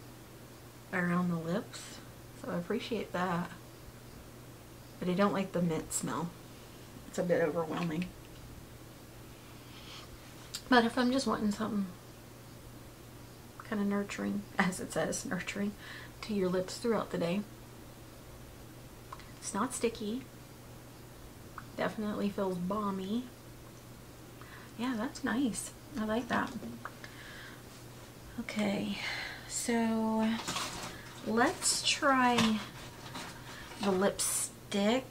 around the lips. So I appreciate that. But I don't like the mint smell. It's a bit overwhelming. But if I'm just wanting something kind of nurturing, as it says, nurturing to your lips throughout the day. It's not sticky. Definitely feels balmy. Yeah, that's nice. I like that. Okay, so let's try the lipstick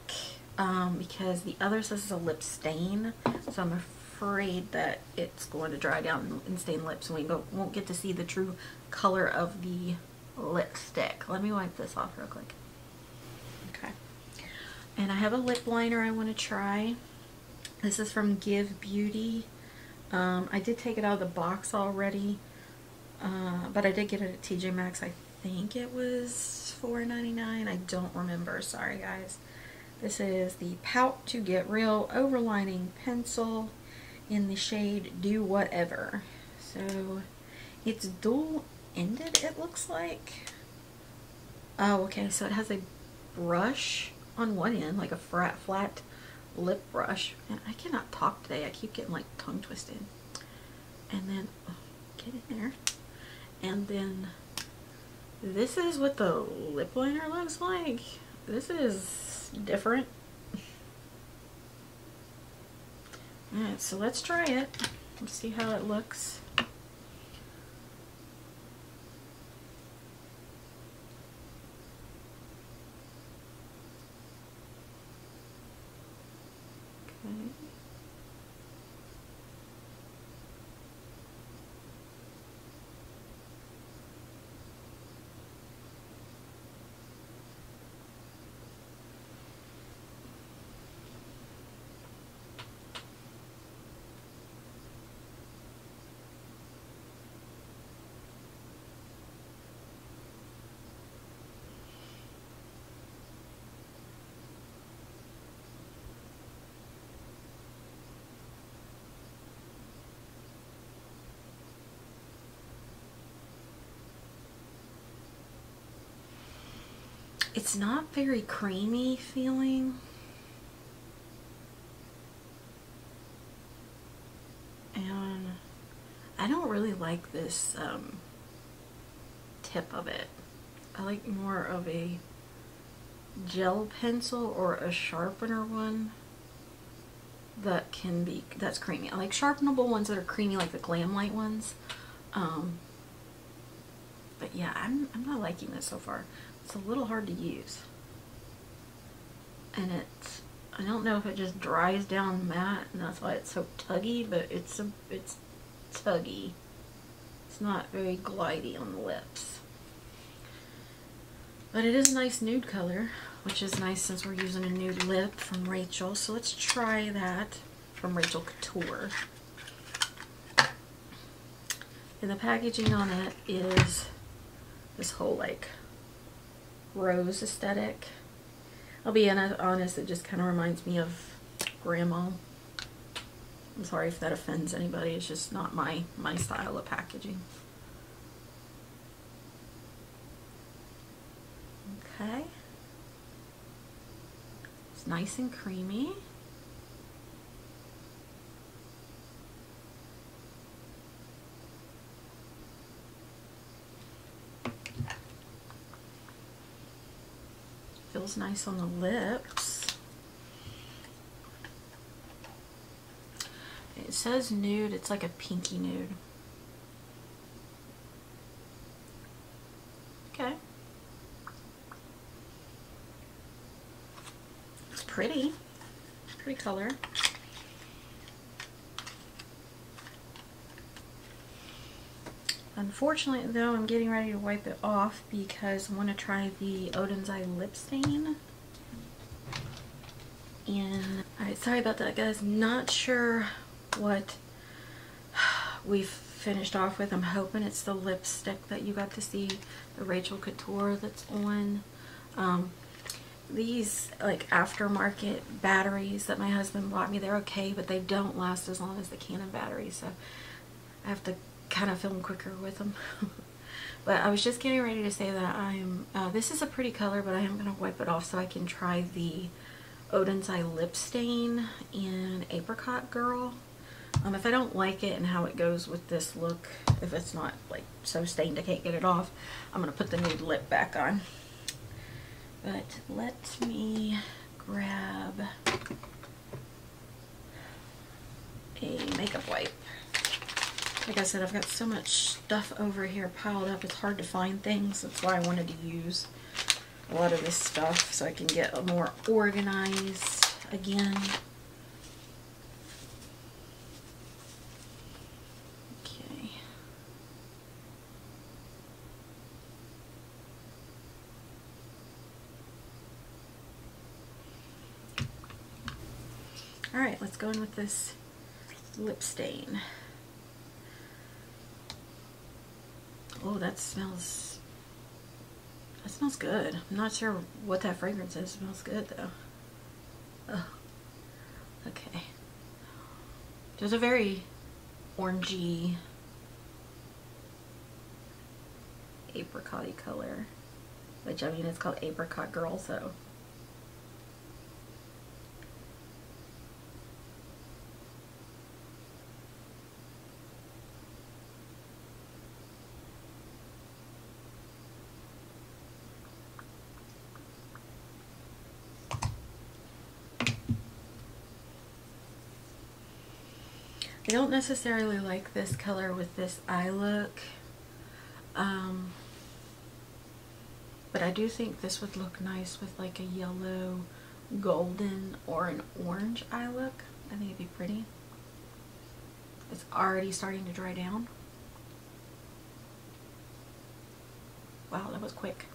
because the other says it's a lip stain, so I'm afraid that it's going to dry down and stain lips and we won't get to see the true color of the lipstick. Let me wipe this off real quick. Okay. And I have a lip liner I want to try. This is from Give Beauty. I did take it out of the box already, but I did get it at TJ Maxx. I think it was $4.99. I don't remember. Sorry, guys. This is the Pout to Get Real Overlining Pencil in the shade Do Whatever. So it's dual-ended, it looks like. Oh, okay, so it has a brush on one end, like a flat lip brush. And I cannot talk today. I keep getting like tongue twisted. And then, oh, get in there. And then this is what the lip liner looks like. This is different. Alright, so let's try it. Let's see how it looks. Okay. It's not very creamy feeling. And I don't really like this tip of it. I like more of a gel pencil or a sharpener one that's creamy. I like sharpenable ones that are creamy, like the Glam Light ones. But yeah, I'm not liking this so far. It's a little hard to use. And I don't know if it just dries down matte and that's why it's so tuggy, but it's tuggy. It's not very glidey on the lips. But it is a nice nude color, which is nice since we're using a nude lip from Rachel. So let's try that from Rachel Couture. And the packaging on it is this whole like rose aesthetic. I'll be honest, it just kind of reminds me of Grandma. I'm sorry if that offends anybody. It's just not my style of packaging. Okay. It's nice and creamy. Feels nice on the lips. It says nude, it's like a pinky nude. Okay. It's pretty. Pretty color. Unfortunately though, I'm getting ready to wipe it off because I want to try the Oden's Eye Lip Stain. And, alright, sorry about that guys. Not sure what we've finished off with. I'm hoping it's the lipstick that you got to see, the Rachel Couture that's on. These like aftermarket batteries that my husband bought me, they're okay, but they don't last as long as the Canon batteries, so I have to kind of film quicker with them. But I was just getting ready to say that I'm this is a pretty color, but I am going to wipe it off so I can try the Oden's Eye Lip Stain in Apricot Girl. If I don't like it and how it goes with this look, if it's not like so stained I can't get it off, I'm going to put the nude lip back on. But let me grab a makeup wipe. Like I said, I've got so much stuff over here piled up, it's hard to find things. That's why I wanted to use a lot of this stuff so I can get more organized again. Alright, let's go in with this lip stain. Oh, that smells good. I'm not sure what that fragrance is. It smells good though. Oh, okay. There's a very orangey, apricot-y color, which I mean it's called Apricot Girl, so. I don't necessarily like this color with this eye look, but I do think this would look nice with like a yellow, golden, or an orange eye look. I think it'd be pretty. It's already starting to dry down. Wow, that was quick.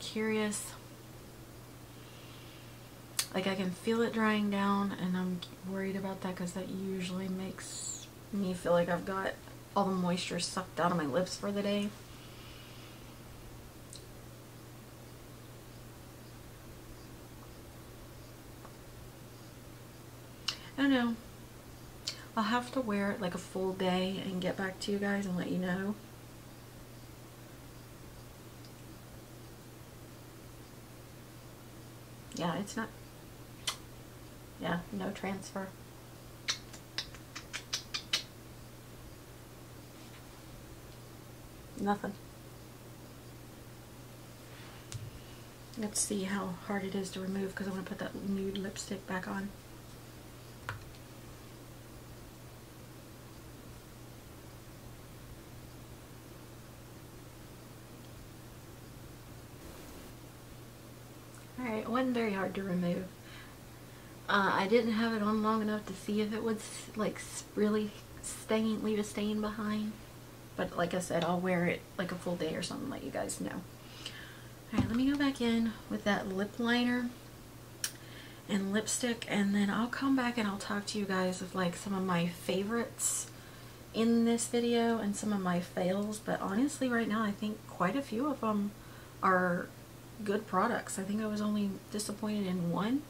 Curious. Like I can feel it drying down, and I'm worried about that because that usually makes me feel like I've got all the moisture sucked out of my lips for the day. I don't know. I'll have to wear it like a full day and get back to you guys and let you know. Yeah, it's not. Yeah, no transfer. Nothing. Let's see how hard it is to remove because I want to put that nude lipstick back on. Alright, it wasn't very hard to remove. I didn't have it on long enough to see if it would like really leave a stain behind. But like I said, I'll wear it like a full day or something, let you guys know. Alright, let me go back in with that lip liner and lipstick, and then I'll come back and I'll talk to you guys of like some of my favorites in this video and some of my fails. But honestly right now I think quite a few of them are good products. I think I was only disappointed in one,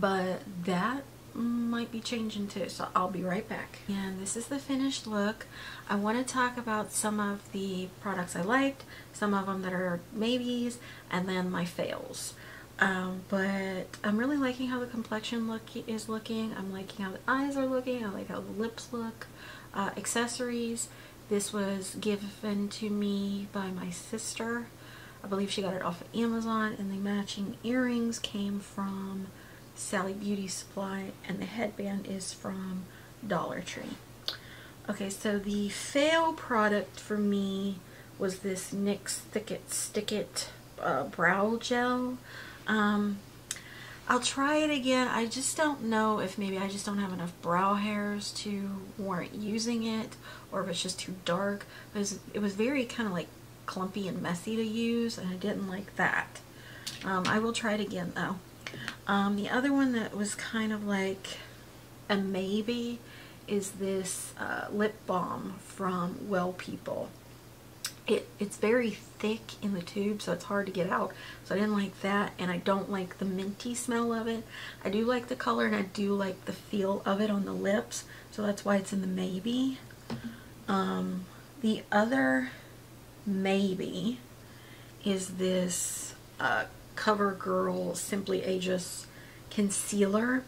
but that might be changing too, so I'll be right back. And this is the finished look. I want to talk about some of the products I liked, some of them that are maybes, and then my fails. But I'm really liking how the complexion is looking. I'm liking how the eyes are looking. I like how the lips look. Accessories. This was given to me by my sister. I believe she got it off of Amazon, and the matching earrings came from Sally Beauty Supply, and the headband is from Dollar Tree. Okay, so the fail product for me was this NYX Stick It brow gel. I'll try it again. I just don't know if maybe I just don't have enough brow hairs to warrant using it, or if it's just too dark. It was very kind of like clumpy and messy to use, and I didn't like that. I will try it again though. The other one that was kind of like a maybe is this lip balm from Well People. It's very thick in the tube, so it's hard to get out, so I didn't like that, and I don't like the minty smell of it. I do like the color, and I do like the feel of it on the lips, so that's why it's in the maybe. The other maybe is this CoverGirl Simply Ageless concealer.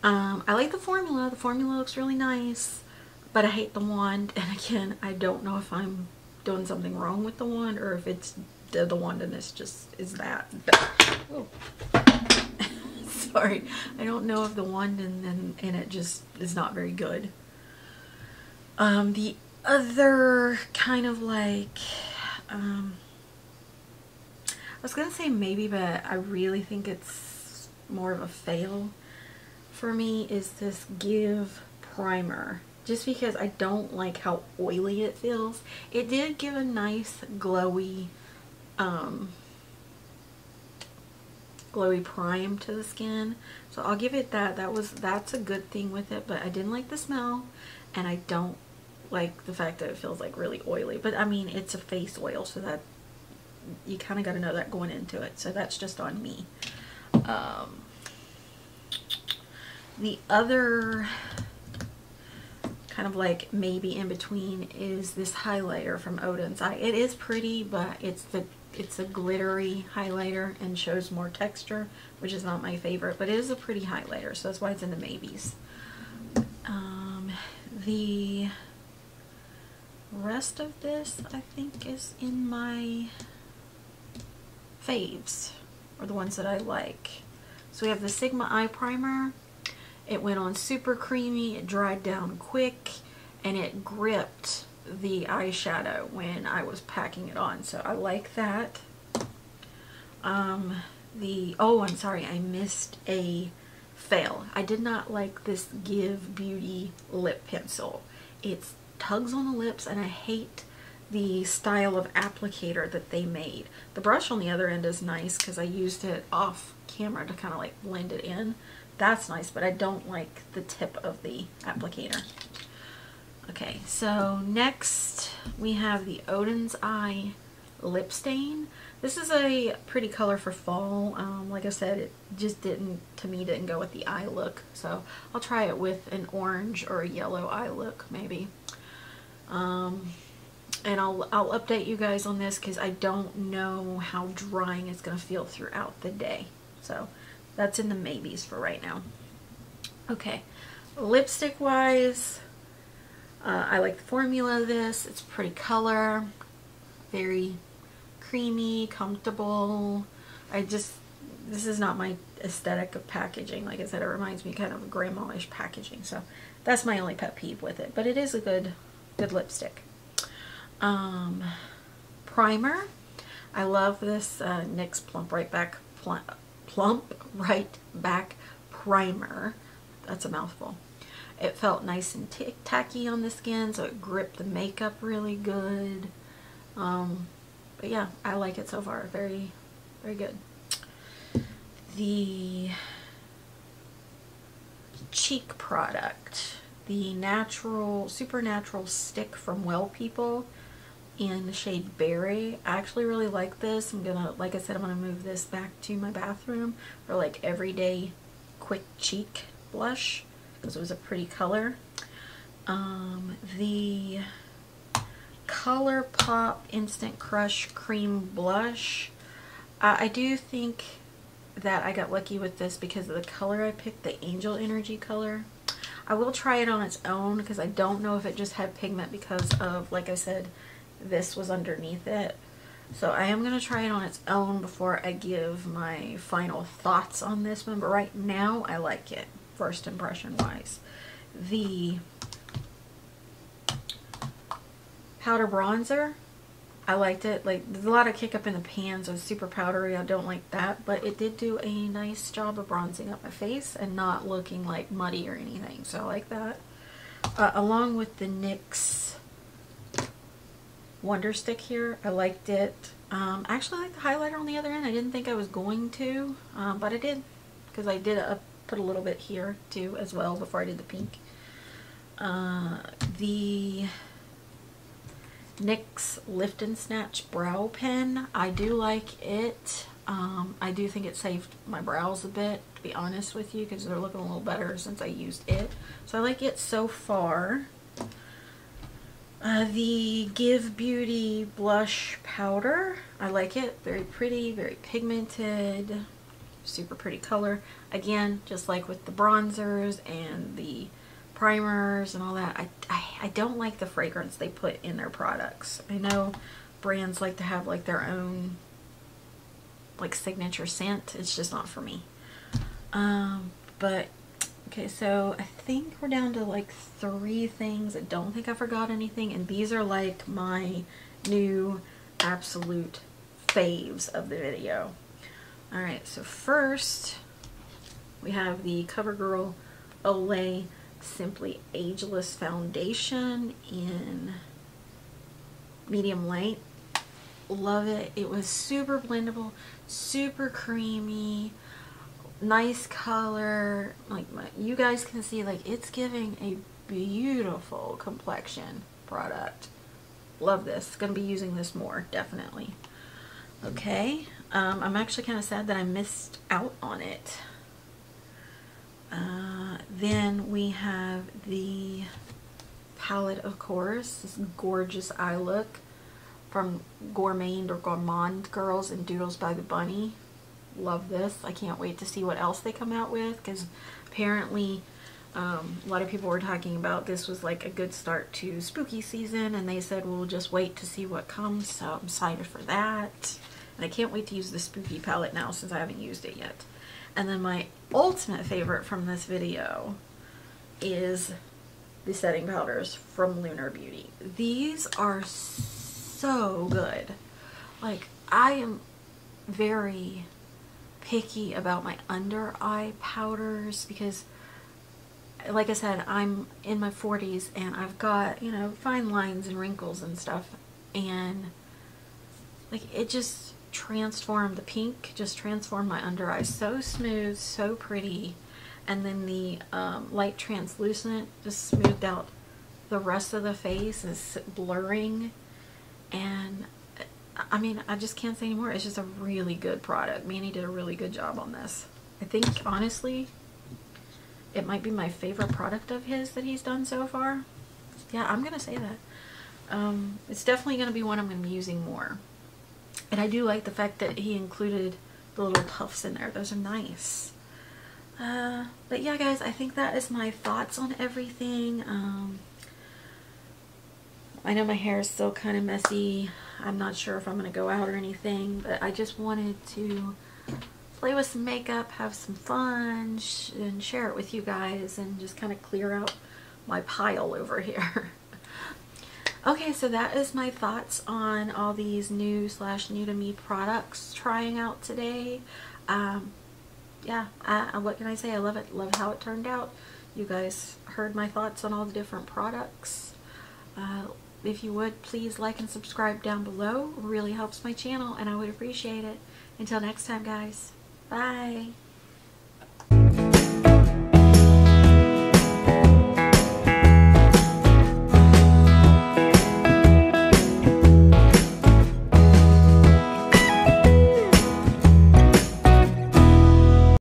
I like the formula. The formula looks really nice, but I hate the wand, and again, I don't know if I'm doing something wrong with the wand, or if it's the wand and it's just is that. Oh. Sorry, I don't know if the wand and it just is not very good. The other kind of like I was gonna say maybe, but I really think it's more of a fail for me, is this Give primer. Just because I don't like how oily it feels. It did give a nice glowy glowy prime to the skin, so I'll give it that. That's a good thing with it, but I didn't like the smell, and I don't like the fact that it feels like really oily. But I mean, it's a face oil, so that you kind of got to know that going into it, so that's just on me. The other kind of like maybe in between is this highlighter from Oden's. It is pretty, but it's a glittery highlighter and shows more texture, which is not my favorite, but it is a pretty highlighter, so that's why it's in the maybes. The rest of this I think is in my faves, or the ones that I like. So we have the Sigma Eye Primer. It went on super creamy, it dried down quick, and it gripped the eyeshadow when I was packing it on, so I like that. Oh, I'm sorry, I missed a fail. I did not like this Give Beauty lip pencil. It tugs on the lips, and I hate the style of applicator that they made. The brush on the other end is nice because I used it off camera to kind of like blend it in. That's nice, but I don't like the tip of the applicator. Okay, so next we have the Oden's Eye Lip Stain. This is a pretty color for fall. Like I said, it just didn't go with the eye look, so I'll try it with an orange or a yellow eye look maybe. And I'll update you guys on this because I don't know how drying it's going to feel throughout the day. So that's in the maybes for right now. Okay, lipstick wise, I like the formula of this. It's a pretty color, very creamy, comfortable. This is not my aesthetic of packaging. Like I said, it reminds me kind of grandma-ish packaging, so that's my only pet peeve with it, but it is a good lipstick. Primer, I love this NYX Plump Right Back primer. That's a mouthful. It felt nice and tacky on the skin, so it gripped the makeup really good. But yeah, I like it so far. Very, very good. The cheek product, the Supernatural Stick from Well People in the shade Berry. I actually really like this. Like I said, I'm gonna move this back to my bathroom for like everyday quick cheek blush because it was a pretty color. The Colourpop Instant Crush Cream Blush. I do think that I got lucky with this because of the color I picked, the Angel Energy color. I will try it on its own because I don't know if it just had pigment because of, like I said, this was underneath it. So I am going to try it on its own before I give my final thoughts on this one. But right now, I like it, first impression wise. The powder bronzer, I liked it. Like, there's a lot of kick up in the pans. It was super powdery. I don't like that. But it did do a nice job of bronzing up my face and not looking like muddy or anything. So I like that. Along with the NYX Wonder Stick here, I liked it. I actually like the highlighter on the other end. I didn't think I was going to, but I did, because I did put a little bit here too as well before I did the pink. The NYX Lift and Snatch brow pen, I do like it. I do think it saved my brows a bit, to be honest with you, because they're looking a little better since I used it. So I like it so far. The Give Beauty blush powder, I like it. Very pretty, very pigmented, super pretty color. Again, just like with the bronzers and the primers and all that, I don't like the fragrance they put in their products. I know brands like to have like their own like signature scent. It's just not for me. But okay, so I think we're down to like 3 things. I don't think I forgot anything, and these are like my new absolute faves of the video. Alright, so first we have the Covergirl+Olay Simply Ageless Foundation in medium light. Love it. It was super blendable, super creamy, nice color. Like, you guys can see, like, it's giving a beautiful complexion product. Love this. Gonna be using this more, definitely. Okay, I'm actually kind of sad that I missed out on it. Then we have the palette, of course, this gorgeous eye look from Gourmande or Gourmande girls and Doodlesbybunny. Love this. I can't wait to see what else they come out with, because apparently a lot of people were talking about this was like a good start to spooky season, and they said we'll just wait to see what comes, so I'm excited for that. And I can't wait to use the spooky palette now since I haven't used it yet. And then my ultimate favorite from this video is the setting powders from Lunar Beauty. These are so good. Like, I am very picky about my under eye powders because, like I said, I'm in my 40s and I've got, you know, fine lines and wrinkles and stuff, and like, it just transformed, the pink just transformed my under eye. So smooth, so pretty. And then the light translucent just smoothed out the rest of the face. Is blurring, and I mean, I just can't say anymore. It's just a really good product. Manny did a really good job on this. I think, honestly, it might be my favorite product of his that he's done so far. Yeah, I'm gonna say that. It's definitely gonna be one I'm gonna be using more. And I do like the fact that he included the little puffs in there. Those are nice. But yeah, guys, I think that is my thoughts on everything. I know my hair is still kind of messy. I'm not sure if I'm going to go out or anything, but I just wanted to play with some makeup, have some fun, and share it with you guys, and just kind of clear out my pile over here. Okay, so that is my thoughts on all these new to me products trying out today. Yeah, what can I say? I love it. Love how it turned out. You guys heard my thoughts on all the different products. If you would, please like and subscribe down below. It really helps my channel, and I would appreciate it. Until next time, guys. Bye.